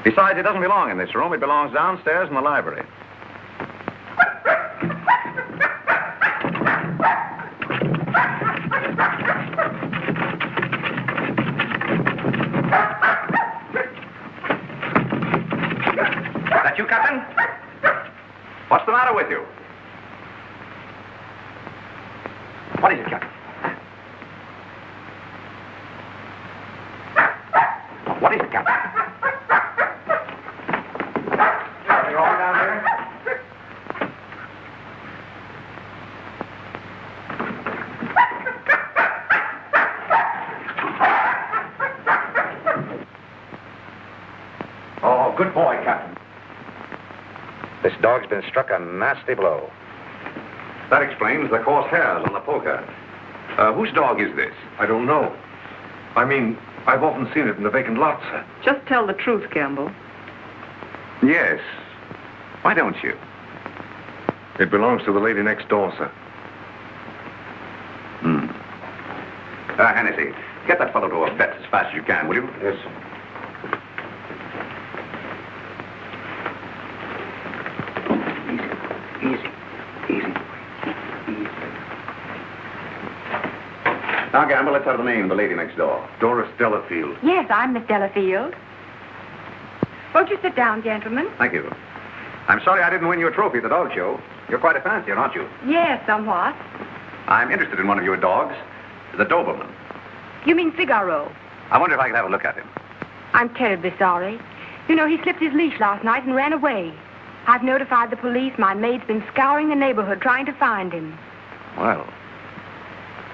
Besides, it doesn't belong in this room. It belongs downstairs in the library. That you, Captain? What's the matter with you? What is it, Captain? What is it, Captain? Are you all down there? Oh, good boy, Captain. This dog's been struck a nasty blow. That explains the coarse hairs on the poker. Whose dog is this? I don't know. I mean, I've often seen it in the vacant lots, sir. Just tell the truth, Campbell. Yes. Why don't you? It belongs to the lady next door, sir. Hennessy, get that fellow to a vet as fast as you can, will you? Yes, sir. Now, Gamble, let's have the name of the lady next door. Doris Delafield. Yes, I'm Miss Delafield. Won't you sit down, gentlemen? Thank you. I'm sorry I didn't win you a trophy at the dog show. You're quite a fancier, aren't you? Yes, somewhat. I'm interested in one of your dogs, the Doberman. You mean Figaro? I wonder if I could have a look at him. I'm terribly sorry. You know, he slipped his leash last night and ran away. I've notified the police. My maid's been scouring the neighborhood trying to find him. Well,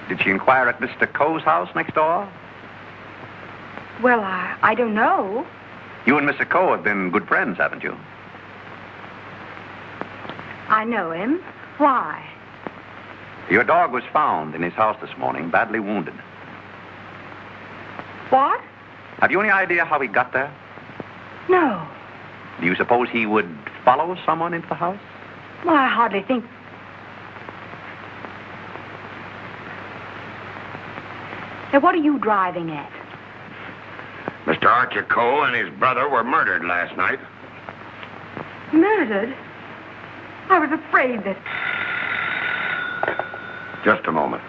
did she inquire at Mr. Coe's house next door? Well, I don't know. You and Mr. Coe have been good friends, haven't you? I know him. Why? Your dog was found in his house this morning, badly wounded. What? Have you any idea how he got there? No. Do you suppose he would follow someone into the house? Well, I hardly think... Now, what are you driving at? Mr. Archer Coe and his brother were murdered last night. Murdered? I was afraid that... Just a moment.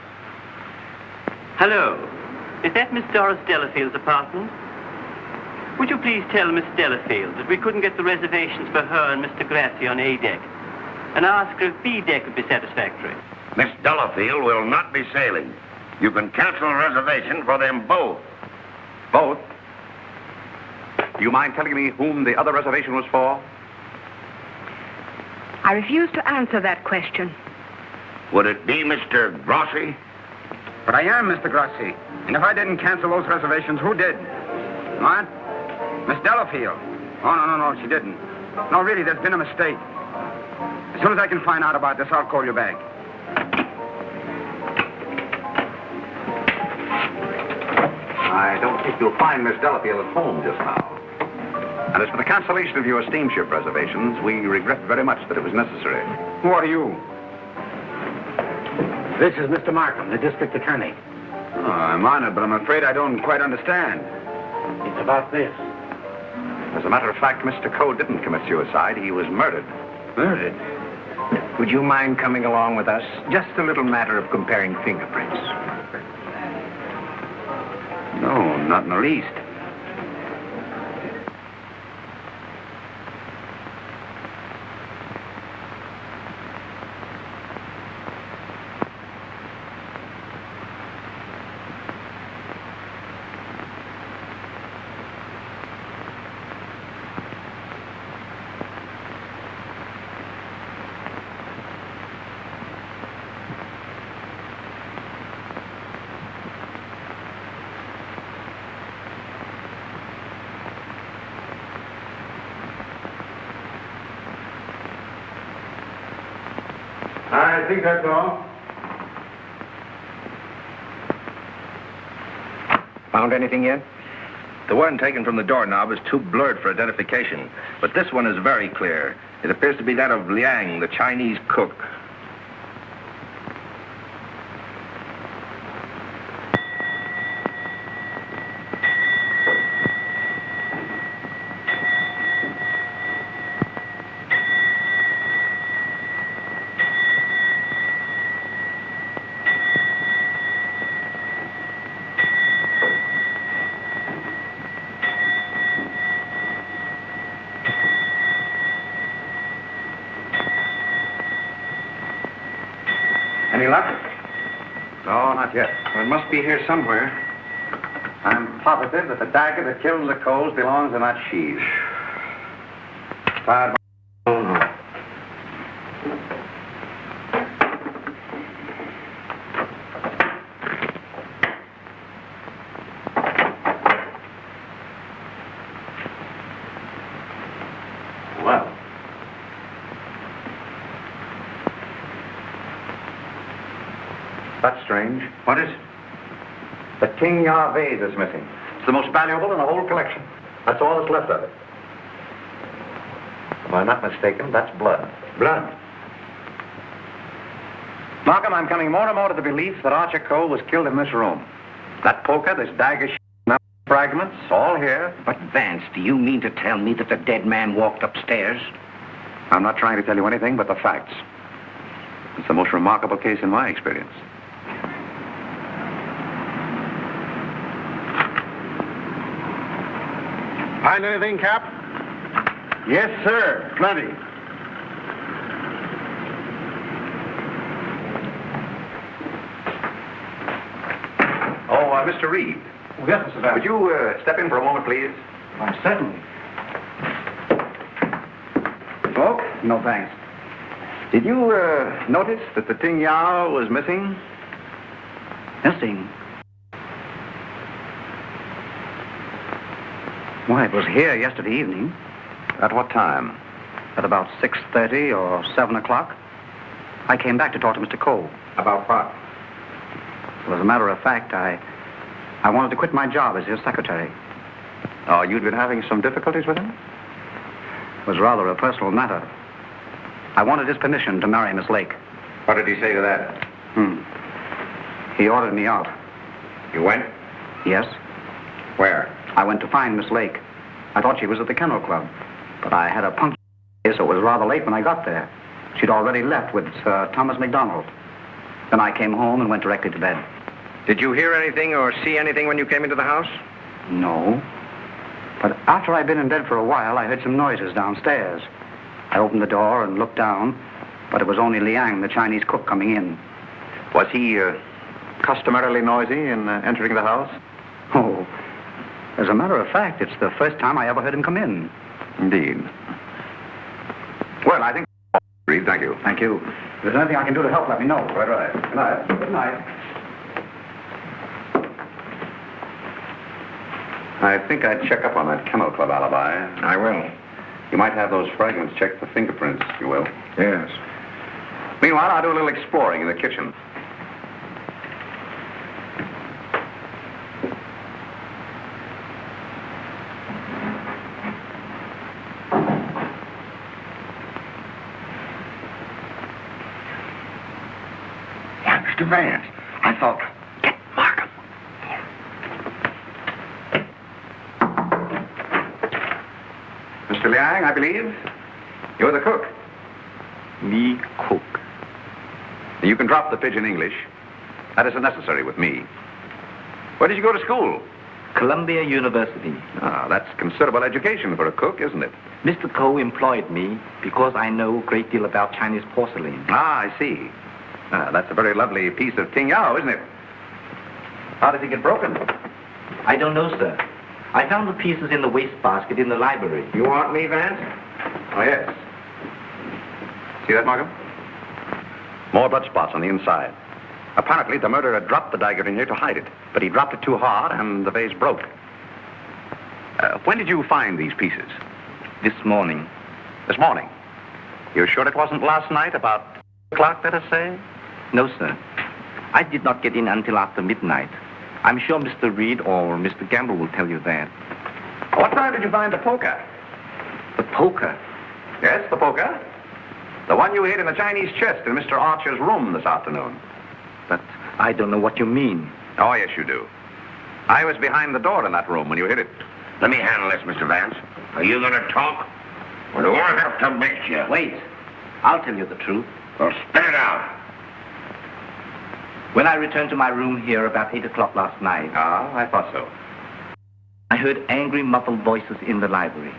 Hello. Is that Miss Doris Delafield's apartment? Would you please tell Miss Delafield that we couldn't get the reservations for her and Mr. Grassi on A deck, and ask her if B deck would be satisfactory? Miss Delafield will not be sailing. You can cancel a reservation for them both. Both? Do you mind telling me whom the other reservation was for? I refuse to answer that question. Would it be Mr. Grossi? But I am Mr. Grossi. And if I didn't cancel those reservations, who did? What? Miss Delafield. Oh, no, she didn't. No, really, there's been a mistake. As soon as I can find out about this, I'll call you back. I don't think you'll find Miss Delafield at home just now. And as for the cancellation of your steamship reservations, we regret very much that it was necessary. Who are you? This is Mr. Markham, the district attorney. Oh, I'm honored, but I'm afraid I don't quite understand. It's about this. As a matter of fact, Mr. Coe didn't commit suicide. He was murdered. Murdered? Would you mind coming along with us? Just a little matter of comparing fingerprints. No, not in the least. I think that's all. Found anything yet? The one taken from the doorknob is too blurred for identification, but this one is very clear. It appears to be that of Liang, the Chinese cook. Any luck? No, not yet. Well, it must be here somewhere. I'm positive that the dagger that killed the Coes belongs in that sheath. Fired by... Well. That's strange. What is? The King Ya vase is missing. It's the most valuable in the whole collection. That's all that's left of it. If I'm not mistaken, that's blood. Blood? Markham, I'm coming more and more to the belief that Archer Coe was killed in this room. That poker, this dagger, fragments, all here. But, Vance, do you mean to tell me that the dead man walked upstairs? I'm not trying to tell you anything but the facts. It's the most remarkable case in my experience. Find anything, Cap? Yes, sir. Plenty. Mr. Reed. Oh, yes, Mr. Vance. Would you step in for a moment, please? Why, certainly. Smoke? No, thanks. Did you notice that the Ting Yao was missing? Missing? Why, it was here yesterday evening. At what time? At about 6:30 or 7 o'clock. I came back to talk to Mr. Coe. About what? Well, as a matter of fact, I wanted to quit my job as his secretary. Oh, you'd been having some difficulties with him? It was rather a personal matter. I wanted his permission to marry Miss Lake. What did he say to that? He ordered me out. You went? Yes. Where? I went to find Miss Lake. I thought she was at the Kennel Club, but I had a puncture, so it was rather late when I got there. She'd already left with Sir Thomas MacDonald. Then I came home and went directly to bed. Did you hear anything or see anything when you came into the house? No. But after I'd been in bed for a while, I heard some noises downstairs. I opened the door and looked down, but it was only Liang, the Chinese cook, coming in. Was he customarily noisy in entering the house? Oh, As a matter of fact, it's the first time I ever heard him come in. Indeed. Well, I think... Reed, thank you. Thank you. If there's anything I can do to help, let me know. Right. Good night. Good night. I think I'd check up on that Kennel Club alibi. I will. You might have those fragments checked for fingerprints, you will. Yes. Meanwhile, I'll do a little exploring in the kitchen. Yeah, Mr. Vance. I thought... Get Markham. Mr. Liang, I believe. You're the cook. Me cook. You can drop the pidgin English. That isn't necessary with me. Where did you go to school? Columbia University. Ah, that's considerable education for a cook, isn't it? Mr. Coe employed me because I know a great deal about Chinese porcelain. Ah, I see. That's a very lovely piece of ting yao, isn't it? How did it get broken? I don't know, sir. I found the pieces in the wastebasket in the library. You want me, Vance? Oh, yes. See that, Markham? More blood spots on the inside. Apparently, the murderer dropped the dagger in here to hide it, but he dropped it too hard, and the vase broke. When did you find these pieces? This morning. This morning? You're sure it wasn't last night, about o'clock, let us say? No, sir. I did not get in until after midnight. I'm sure Mr. Reed or Mr. Gamble will tell you that. What time did you find the poker? The poker? Yes, the poker. The one you hid in the Chinese chest in Mr. Archer's room this afternoon. But I don't know what you mean. Oh, yes, you do. I was behind the door in that room when you hid it. Let me handle this, Mr. Vance. Are you going to talk? Or do I have to make you? Wait. I'll tell you the truth. Well, spit it out. When I returned to my room here about 8 o'clock last night... Ah, I thought so. I heard angry, muffled voices in the library.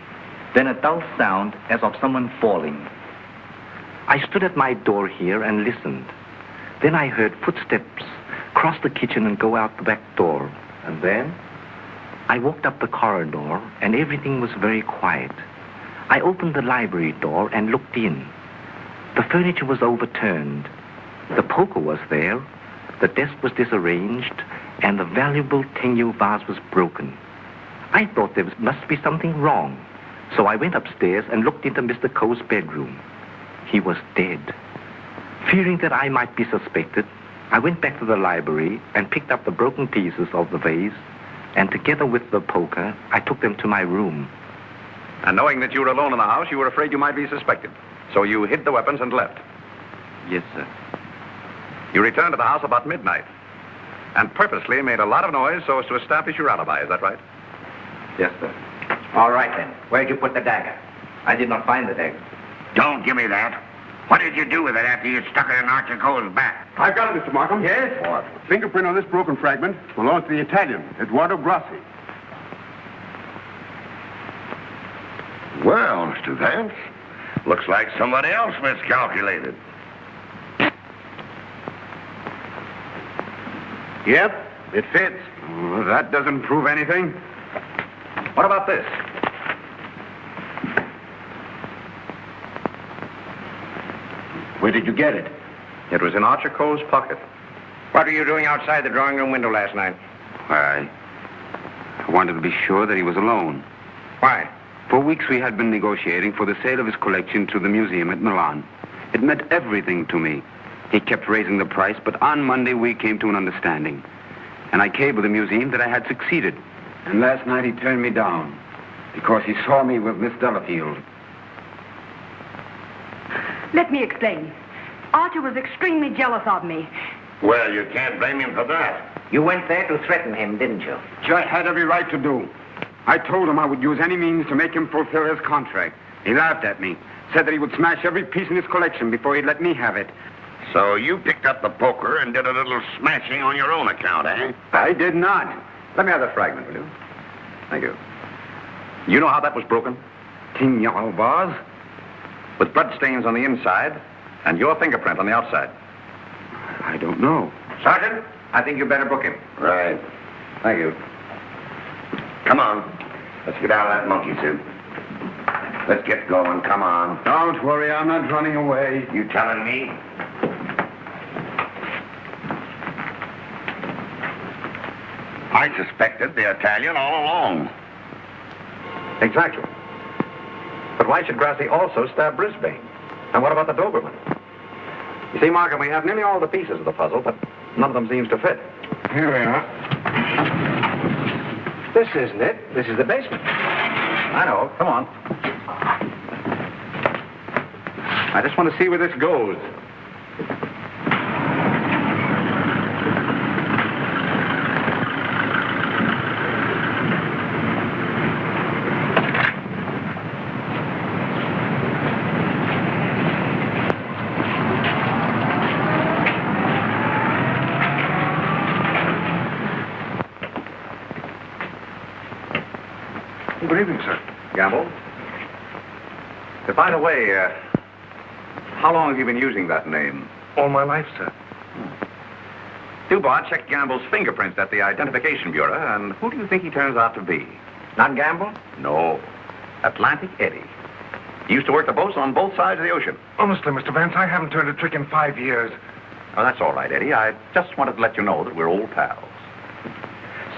Then a dull sound as of someone falling. I stood at my door here and listened. Then I heard footsteps cross the kitchen and go out the back door. And then I walked up the corridor and everything was very quiet. I opened the library door and looked in. The furniture was overturned. The poker was there. The desk was disarranged, and the valuable Tengyu vase was broken. I thought there must be something wrong, so I went upstairs and looked into Mr. Coe's bedroom. He was dead. Fearing that I might be suspected, I went back to the library and picked up the broken pieces of the vase, and together with the poker, I took them to my room. And knowing that you were alone in the house, you were afraid you might be suspected. So you hid the weapons and left. Yes, sir. You returned to the house about midnight and purposely made a lot of noise so as to establish your alibi. Is that right? Yes, sir. All right, then. Where'd you put the dagger? I did not find the dagger. Don't give me that. What did you do with it after you stuck it in Archer Coe's back? I've got it, Mr. Markham. Yes? What? Fingerprint on this broken fragment belongs to the Italian, Eduardo Grassi. Well, Mr. Vance, looks like somebody else miscalculated. Yep, it fits. That doesn't prove anything. What about this? Where did you get it? It was in Archer Coe's pocket. What were you doing outside the drawing room window last night? I wanted to be sure that he was alone. Why? For weeks we had been negotiating for the sale of his collection to the museum at Milan. It meant everything to me. He kept raising the price, but on Monday we came to an understanding. And I cabled the museum that I had succeeded. And last night he turned me down because he saw me with Miss Delafield. Let me explain. Archer was extremely jealous of me. Well, you can't blame him for that. You went there to threaten him, didn't you? I had every right to do. I told him I would use any means to make him fulfill his contract. He laughed at me, said that he would smash every piece in his collection before he'd let me have it. So you picked up the poker and did a little smashing on your own account, eh? I did not. Let me have the fragment, will you? Thank you. You know how that was broken? Ting Yao vase? With blood stains on the inside and your fingerprint on the outside. I don't know. Sergeant, I think you better book him. Right. Thank you. Come on. Let's get out of that monkey suit. Let's get going. Come on. Don't worry, I'm not running away. You telling me? I suspected the Italian all along. Exactly. But why should Grassi also stab Brisbane? And what about the Doberman? You see, Markham, we have nearly all the pieces of the puzzle, but none of them seems to fit. Here we are. This isn't it. This is the basement. I know. Come on. I just want to see where this goes. Good evening, sir. Gamble? By the way, how long have you been using that name? All my life, sir. Dubard checked Gamble's fingerprints at the Identification Bureau, and who do you think he turns out to be? Not Gamble? No. Atlantic Eddie. He used to work the boats on both sides of the ocean. Honestly, Mr. Vance, I haven't turned a trick in 5 years. Oh, that's all right, Eddie. I just wanted to let you know that we're old pals.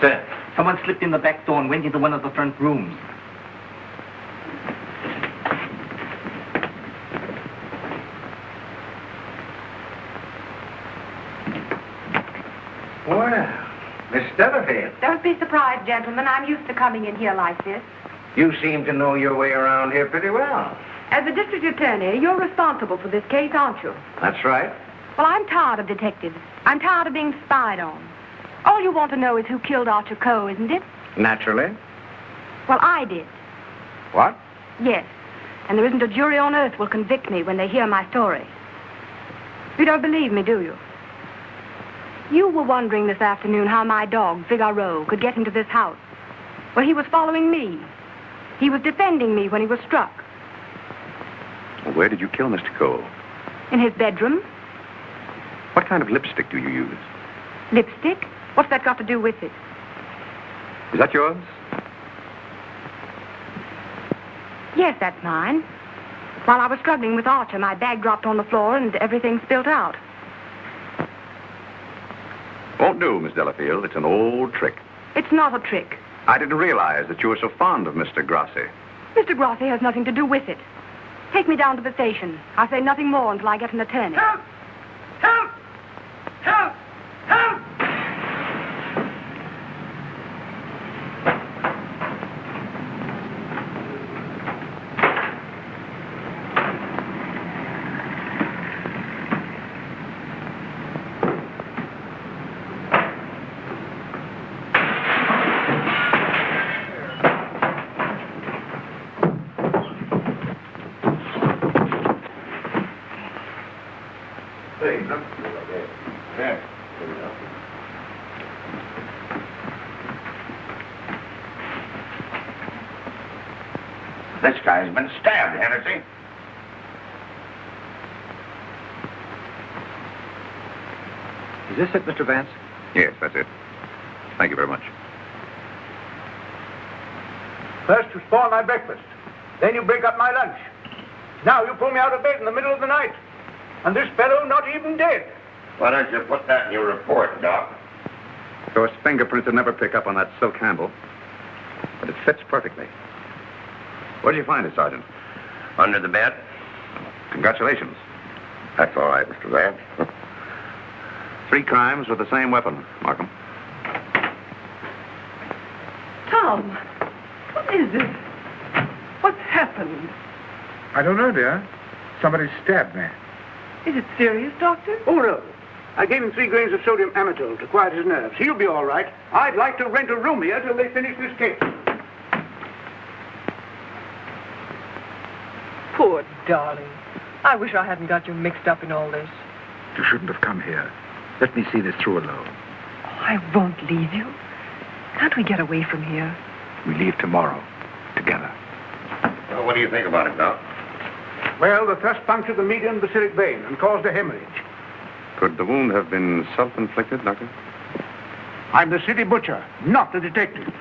Sir, someone slipped in the back door and went into one of the front rooms. Well, Miss Stubblefield, Don't be surprised, gentlemen. I'm used to coming in here like this. you seem to know your way around here pretty well. As the district attorney, you're responsible for this case, aren't you? That's right. Well, I'm tired of detectives. I'm tired of being spied on. All you want to know is who killed Archer Coe, isn't it? Naturally. Well, I did. What? Yes. And there isn't a jury on earth will convict me when they hear my story. You don't believe me, do you? You were wondering this afternoon how my dog, Figaro, could get into this house. Well, he was following me. He was defending me when he was struck. Well, where did you kill Mr. Coe? In his bedroom. What kind of lipstick do you use? Lipstick? What's that got to do with it? Is that yours? Yes, that's mine. While I was struggling with Archer, my bag dropped on the floor and everything spilt out. Won't do, Miss Delafield. It's an old trick. It's not a trick. I didn't realize that you were so fond of Mr. Grassi. Mr. Grassi has nothing to do with it. Take me down to the station. I'll say nothing more until I get an attorney. Help! Help! Help! Help! This guy's been stabbed, Hennessy. Is this it, Mr. Vance? Yes, that's it. Thank you very much. First you spoil my breakfast. Then you break up my lunch. Now you pull me out of bed in the middle of the night. And this fellow not even dead. Why don't you put that in your report, Doc? Those fingerprints would never pick up on that silk handle. But it fits perfectly. Where did you find it, Sergeant? Under the bed? Congratulations. That's all right, Mr. Vance. 3 crimes with the same weapon, Markham. Tom, what is it? What's happened? I don't know, dear. Somebody stabbed me. Is it serious, Doctor? Oh, no. I gave him 3 grains of sodium amytal to quiet his nerves. He'll be all right. I'd like to rent a room here till they finish this case. Poor darling. I wish I hadn't got you mixed up in all this. You shouldn't have come here. Let me see this through alone. Oh, I won't leave you. Can't we get away from here? We leave tomorrow. Together. Well, what do you think about it, Doc? Well, the thrust punctured the median basilic vein and caused a hemorrhage. Could the wound have been self-inflicted, Doctor? I'm the city butcher, not the detective.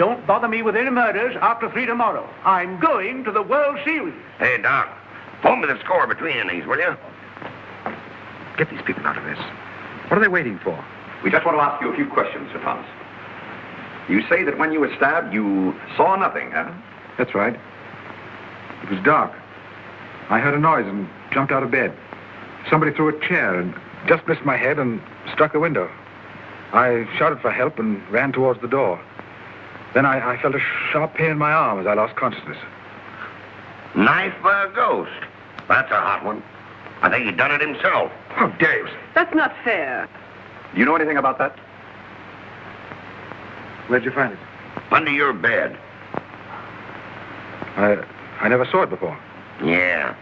Don't bother me with any murders after 3 tomorrow. I'm going to the World Series. Hey, Doc, phone me the score between innings, will you? Get these people out of this. What are they waiting for? We just want to ask you a few questions, Sir Thomas. You say that when you were stabbed, you saw nothing, huh? That's right. It was dark. I heard a noise and jumped out of bed. Somebody threw a chair and just missed my head and struck the window. I shouted for help and ran towards the door. Then I felt a sharp pain in my arm as I lost consciousness. Knife by a ghost. That's a hot one. I think he done it himself. How dare you? That's not fair. Do you know anything about that? Where'd you find it? Under your bed. I never saw it before. Yeah.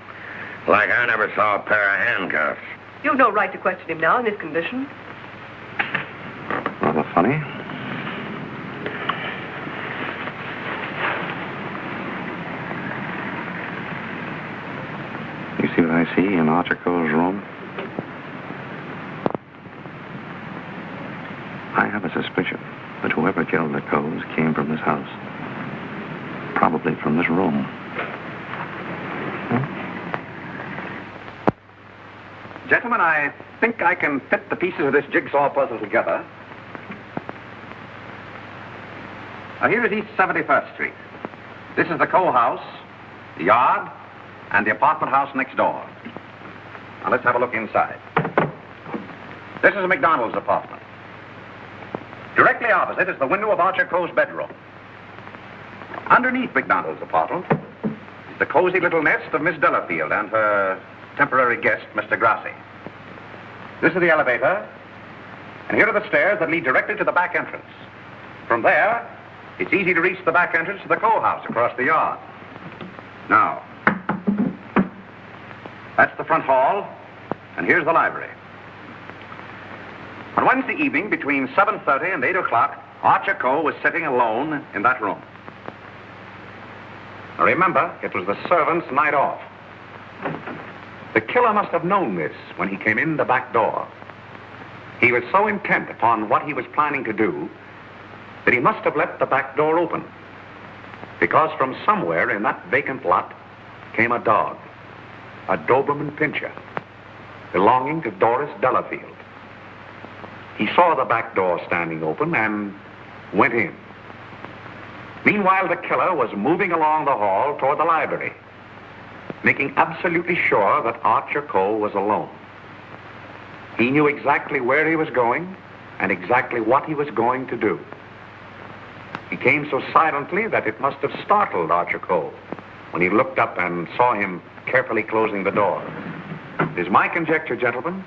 Like I never saw a pair of handcuffs. You've no right to question him now in this condition. Rather funny. You see what I see in Archer Coe's room? I have a suspicion that whoever killed the Coes came from this house. Probably from this room. Gentlemen, I think I can fit the pieces of this jigsaw puzzle together. Now, here is East 71st Street. This is the Coe house, the yard, and the apartment house next door. Now, let's have a look inside. This is a McDonald's apartment. Directly opposite is the window of Archer Coe's bedroom. Underneath McDonald's apartment is the cozy little nest of Miss Delafield and her temporary guest, Mr. Grassi. This is the elevator, and here are the stairs that lead directly to the back entrance. From there, it's easy to reach the back entrance to the Coe house across the yard. Now, that's the front hall, and here's the library. On Wednesday evening, between 7:30 and 8 o'clock, Archer Coe was sitting alone in that room. Now remember, it was the servants' night off. The killer must have known this when he came in the back door. He was so intent upon what he was planning to do that he must have left the back door open, because from somewhere in that vacant lot came a dog, a Doberman Pinscher, belonging to Doris Delafield. He saw the back door standing open and went in. Meanwhile, the killer was moving along the hall toward the library, making absolutely sure that Archer Coe was alone. He knew exactly where he was going and exactly what he was going to do. He came so silently that it must have startled Archer Coe when he looked up and saw him carefully closing the door. It is my conjecture, gentlemen,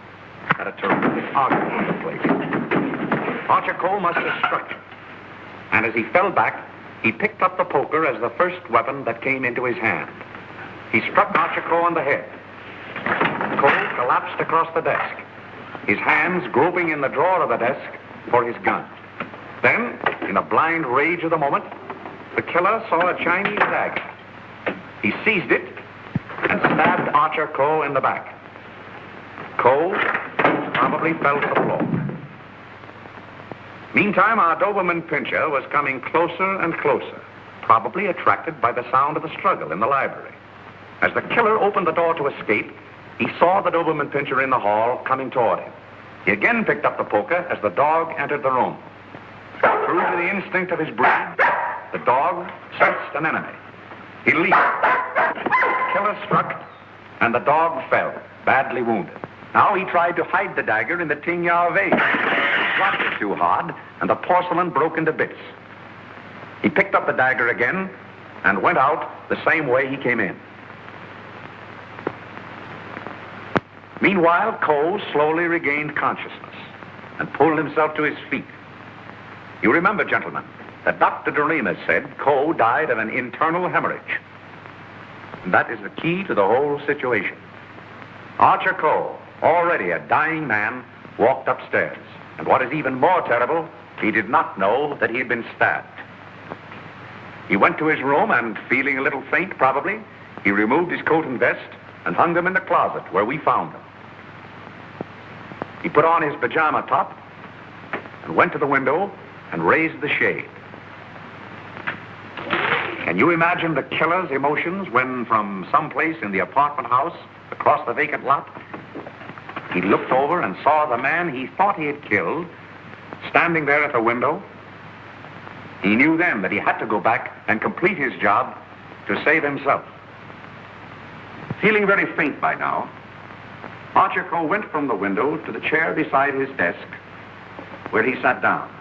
that a terrific argument took place. Archer Coe must have struck him, and as he fell back, he picked up the poker as the first weapon that came into his hand. He struck Archer Coe on the head. Coe collapsed across the desk, his hands groping in the drawer of the desk for his gun. Then, in a blind rage of the moment, the killer saw a Chinese dagger. He seized it and stabbed Archer Coe in the back. Coe probably fell to the floor. Meantime, our Doberman Pinscher was coming closer and closer, probably attracted by the sound of the struggle in the library. As the killer opened the door to escape, he saw the Doberman Pinscher in the hall coming toward him. He again picked up the poker as the dog entered the room. True to the instinct of his breed, the dog sensed an enemy. He leaped. The killer struck, and the dog fell, badly wounded. Now he tried to hide the dagger in the Tingya vase. He dropped it too hard, and the porcelain broke into bits. He picked up the dagger again and went out the same way he came in. Meanwhile, Coe slowly regained consciousness and pulled himself to his feet. You remember, gentlemen, that Dr. Doremus said Coe died of an internal hemorrhage. And that is the key to the whole situation. Archer Coe, already a dying man, walked upstairs. And what is even more terrible, he did not know that he had been stabbed. He went to his room and, feeling a little faint probably, he removed his coat and vest and hung them in the closet where we found them. He put on his pajama top and went to the window and raised the shade. Can you imagine the killer's emotions when from someplace in the apartment house across the vacant lot, he looked over and saw the man he thought he had killed standing there at the window? He knew then that he had to go back and complete his job to save himself. Feeling very faint by now, Archer Coe went from the window to the chair beside his desk, where he sat down.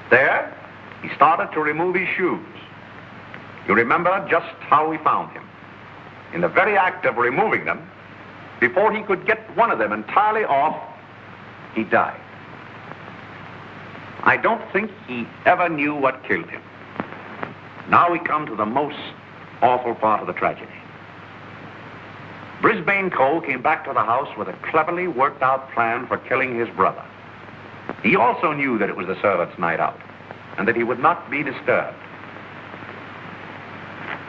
There, he started to remove his shoes. You remember just how we found him. In the very act of removing them, before he could get one of them entirely off, he died. I don't think he ever knew what killed him. Now we come to the most awful part of the tragedy. Brisbane Coe came back to the house with a cleverly worked out plan for killing his brother. He also knew that it was the servants' night out and that he would not be disturbed.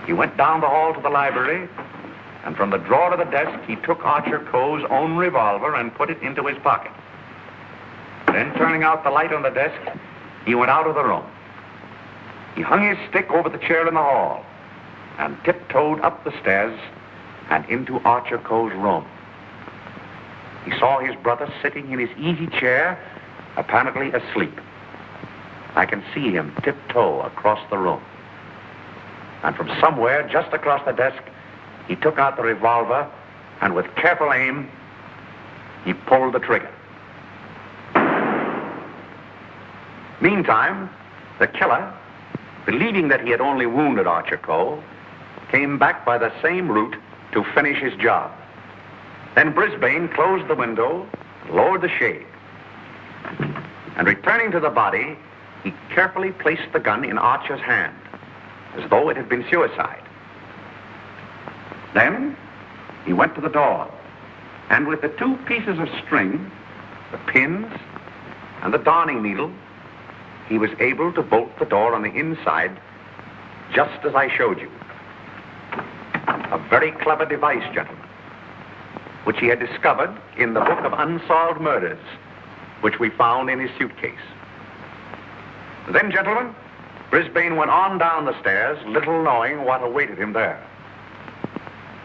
He went down the hall to the library, and from the drawer of the desk, he took Archer Coe's own revolver and put it into his pocket. Then, turning out the light on the desk, he went out of the room. He hung his stick over the chair in the hall and tiptoed up the stairs and into Archer Coe's room. He saw his brother sitting in his easy chair, apparently asleep. I can see him tiptoe across the room. And from somewhere just across the desk, he took out the revolver and with careful aim, he pulled the trigger. Meantime, the killer, believing that he had only wounded Archer Coe, came back by the same route to finish his job. Then Brisbane closed the window, lowered the shade, and returning to the body, he carefully placed the gun in Archer's hand, as though it had been suicide. Then he went to the door, and with the two pieces of string, the pins, and the darning needle, he was able to bolt the door on the inside, just as I showed you. A very clever device, gentlemen, which he had discovered in the book of Unsolved Murders, which we found in his suitcase. Then, gentlemen, Brisbane went on down the stairs, little knowing what awaited him there.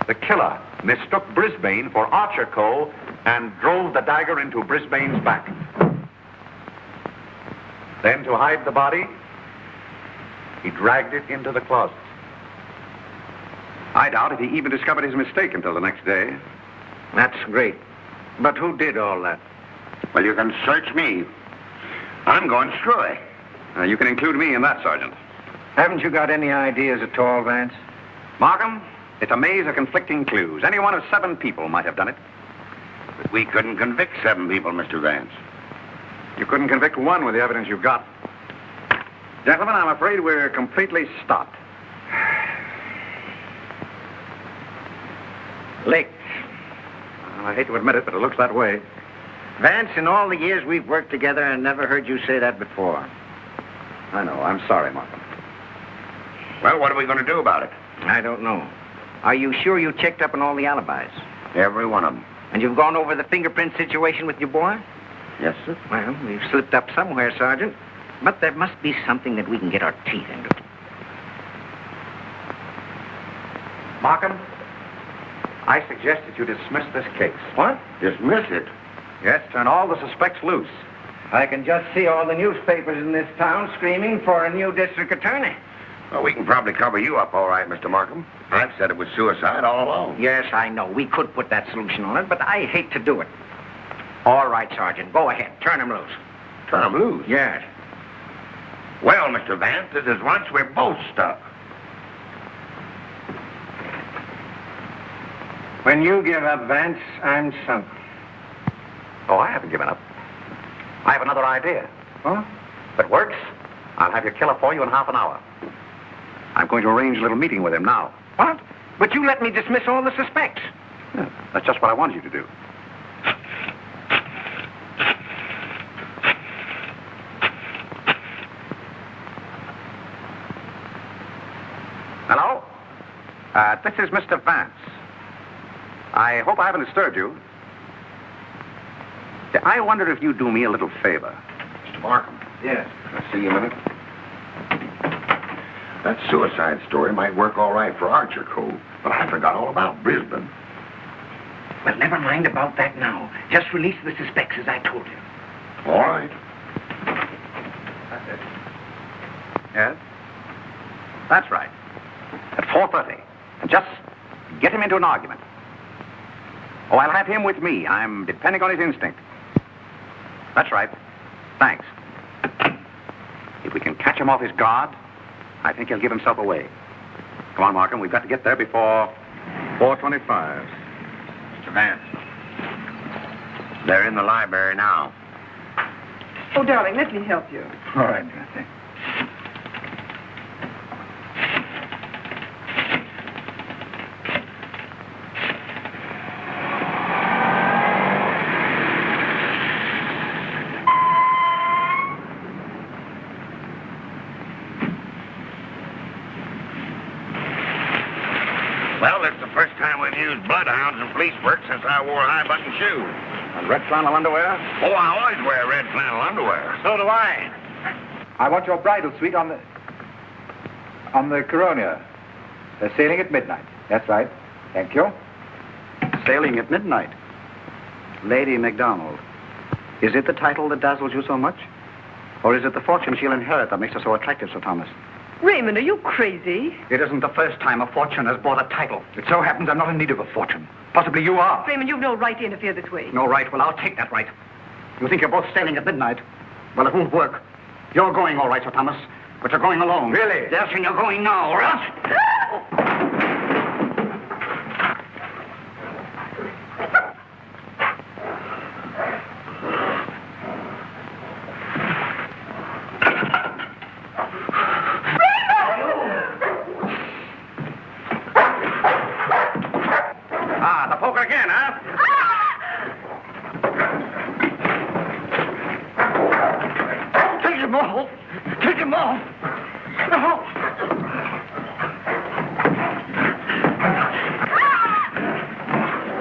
The killer mistook Brisbane for Archer Coe and drove the dagger into Brisbane's back. Then, to hide the body, he dragged it into the closet. I doubt if he even discovered his mistake until the next day. That's great. But who did all that? Well, you can search me. I'm going screwy. You can include me in that, Sergeant. Haven't you got any ideas at all, Vance? Markham, it's a maze of conflicting clues. Any one of 7 people might have done it. But we couldn't convict 7 people, Mr. Vance. You couldn't convict 1 with the evidence you've got. Gentlemen, I'm afraid we're completely stopped. Licked. I hate to admit it, but it looks that way. Vance, in all the years we've worked together, I never heard you say that before. I know. I'm sorry, Markham. Well, what are we going to do about it? I don't know. Are you sure you checked up on all the alibis? Every one of them. And you've gone over the fingerprint situation with your boy? Yes, sir. Well, we've slipped up somewhere, Sergeant. But there must be something that we can get our teeth into. Markham, I suggest that you dismiss this case. What? Dismiss it? Yes, turn all the suspects loose. I can just see all the newspapers in this town screaming for a new district attorney. Well, we can probably cover you up all right, Mr. Markham. I've said it was suicide all along. Yes, I know. We could put that solution on it, but I hate to do it. All right, Sergeant. Go ahead. Turn him loose. Turn him loose? Yes. Well, Mr. Vance, this is once we're both stuck. When you give up, Vance, I'm sunk. Oh, I haven't given up. I have another idea. Huh? If it works, I'll have your killer for you in half an hour. I'm going to arrange a little meeting with him now. What? But you let me dismiss all the suspects. Yeah, that's just what I wanted you to do. Hello? This is Mr. Vance. I hope I haven't disturbed you. I wondered if you'd do me a little favor. Mr. Markham. Yes. Can I see you a minute? That suicide story might work all right for Archer Coe, but I forgot all about Brisbane. Well, never mind about that now. Just release the suspects as I told you. All right. That's it. Yes? That's right. At 4:30. And just get him into an argument. Oh, I'll have him with me. I'm depending on his instinct. That's right. Thanks. If we can catch him off his guard, I think he'll give himself away. Come on, Markham. We've got to get there before 4:25. Mr. Vance. They're in the library now. Oh, darling, let me help you. All right, Gracie. Well, it's the first time we've used bloodhounds in police work since I wore high-button shoes. And red flannel underwear? Oh, I always wear red flannel underwear. So do I. I want your bridal suite on the Coronia. They're sailing at midnight. That's right. Thank you. Sailing at midnight. Lady MacDonald. Is it the title that dazzles you so much? Or is it the fortune she'll inherit that makes her so attractive, Sir Thomas? Raymond, are you crazy? It isn't the first time a fortune has bought a title. It so happens I'm not in need of a fortune. Possibly you are. Raymond, you've no right to interfere this way. No right? Well, I'll take that right. You think you're both sailing at midnight? Well, it won't work. You're going all right, Sir Thomas, but you're going alone. Really? Yes, and you're going now, or else... The poker again, huh? Take him off! Take him off! No!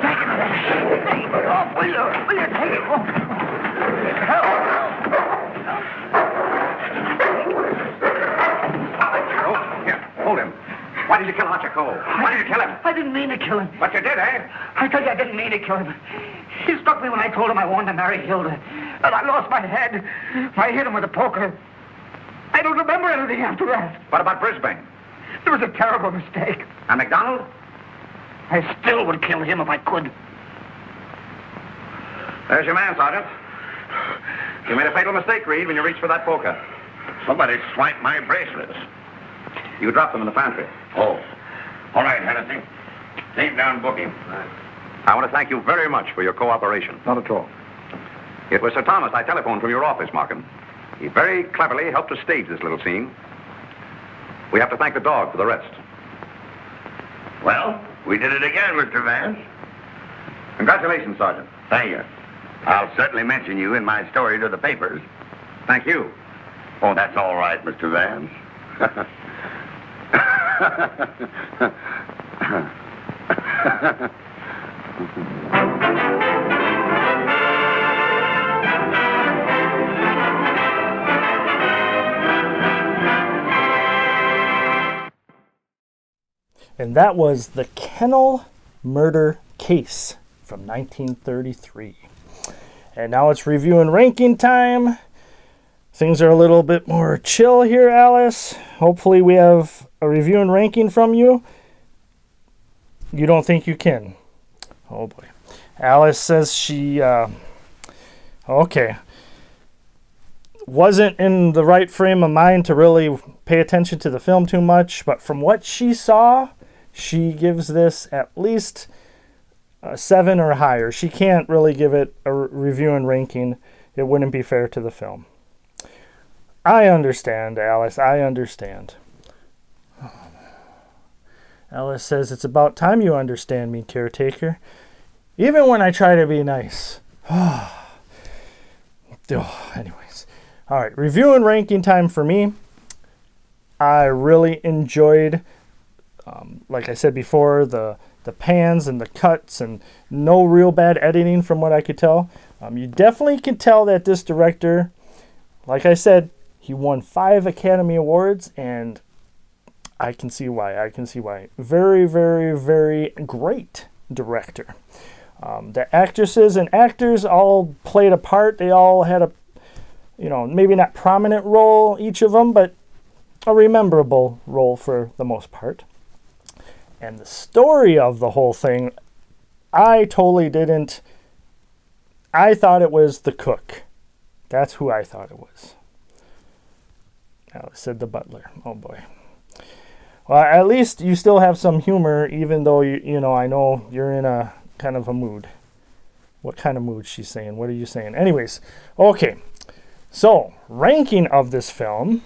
Take him off, will you? Will you take him off? Here, hold him. Why did you kill Archer Coe? Why did you kill him? I didn't mean to kill him. But you did, eh? I tell you, I didn't mean to kill him. He struck me when I told him I wanted to marry Hilda. And I lost my head. I hit him with a poker. I don't remember anything after that. What about Brisbane? It was a terrible mistake. And MacDonald? I still would kill him if I could. There's your man, Sergeant. You made a fatal mistake, Reed, when you reached for that poker. Somebody swiped my bracelets. You dropped them in the pantry. Oh. All right, Hennessy. Take down booking. I want to thank you very much for your cooperation. Not at all. It was Sir Thomas I telephoned from your office, Markham. He very cleverly helped us stage this little scene. We have to thank the dog for the rest. Well, we did it again, Mr. Vance. Congratulations, Sergeant. Thank you. I'll certainly mention you in my story to the papers. Thank you. Oh, that's all right, Mr. Vance. And that was the Kennel Murder Case from 1933. And now it's review and ranking time. Things are a little bit more chill here, Alice. Hopefully we have a review and ranking from you. You don't think you can? Oh boy. Alice says she, wasn't in the right frame of mind to really pay attention to the film too much, but from what she saw, she gives this at least a 7 or higher. She can't really give it a review and ranking. It wouldn't be fair to the film. I understand, Alice. I understand. Alice says, it's about time you understand me, Caretaker. Even when I try to be nice. Anyways. All right, review and ranking time for me. I really enjoyed, like I said before, the pans and the cuts and no real bad editing from what I could tell. You definitely can tell that this director, like I said, he won 5 Academy Awards, and I can see why. I can see why. Very, very, very great director. The actresses and actors all played a part. They all had a, maybe not prominent role, each of them, but a rememberable role for the most part. And the story of the whole thing, I totally didn't. I thought it was the cook. That's who I thought it was. Alice said the butler. Oh boy. Well, at least you still have some humor, even though I know you're in a kind of a mood. What kind of mood she's saying? What are you saying? Anyways, okay. So, ranking of this film.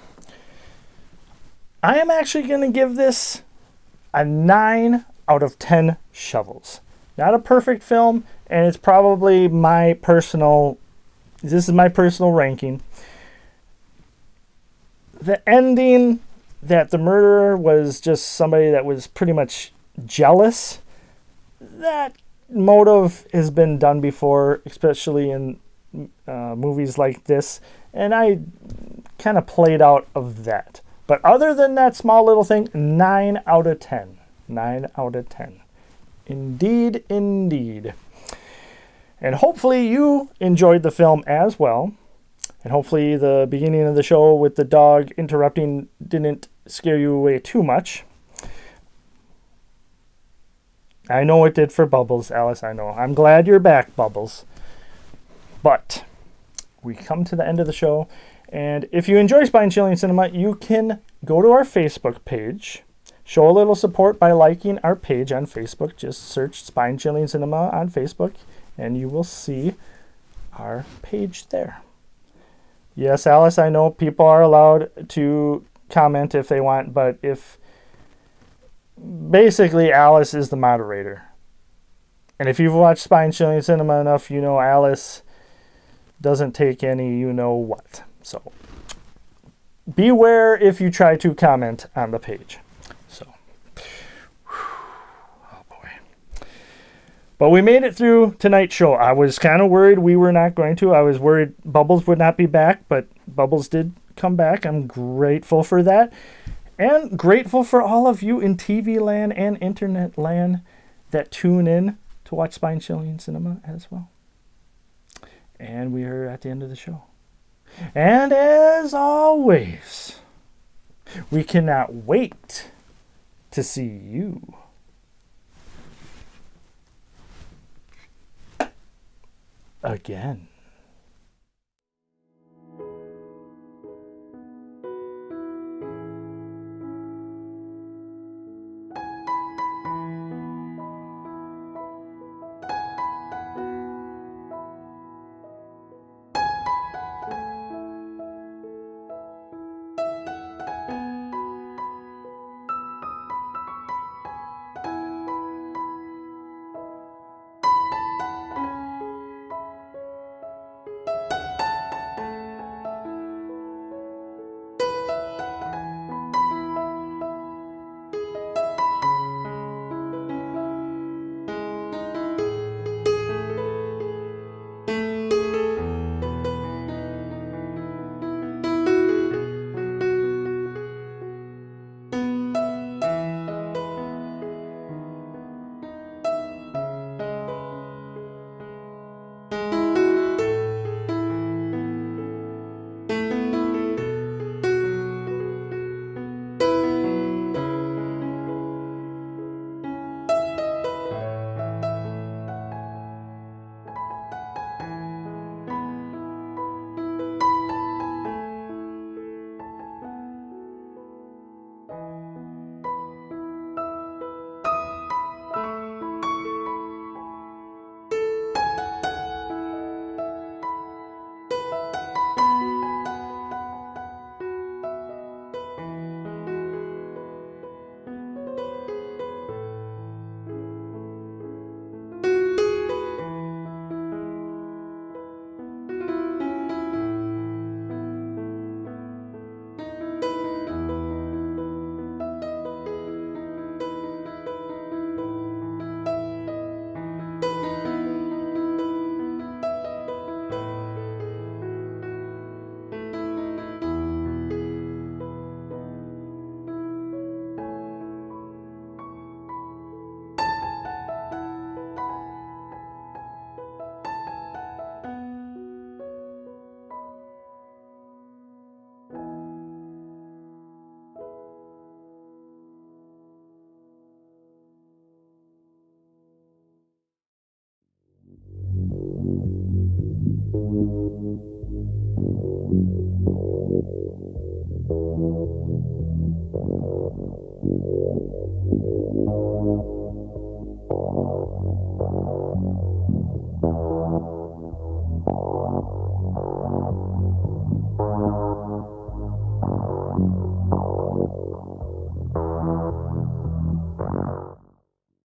I am actually going to give this a 9 out of 10 shovels. Not a perfect film, and it's probably this is my personal ranking. The ending, that the murderer was just somebody that was pretty much jealous, that motive has been done before, especially in movies like this, and I kind of played out of that. But other than that small little thing, 9 out of 10. 9 out of 10. Indeed, indeed. And hopefully you enjoyed the film as well. And hopefully the beginning of the show with the dog interrupting didn't scare you away too much. I know it did for Bubbles, Alice, I know. I'm glad you're back, Bubbles. But we come to the end of the show. And if you enjoy Spine Chilling Cinema, you can go to our Facebook page. Show a little support by liking our page on Facebook. Just search Spine Chilling Cinema on Facebook, and you will see our page there. Yes, Alice, I know people are allowed to comment if they want, but basically Alice is the moderator. And if you've watched Spine Chilling Cinema enough, you know Alice doesn't take any you-know-what. So, beware if you try to comment on the page. So, oh boy. But we made it through tonight's show. I was kind of worried we were not going to. I was worried Bubbles would not be back, but Bubbles did come back. I'm grateful for that. And grateful for all of you in TV land and internet land that tune in to watch Spine Chilling Cinema as well. And we are at the end of the show. And as always, we cannot wait to see you again.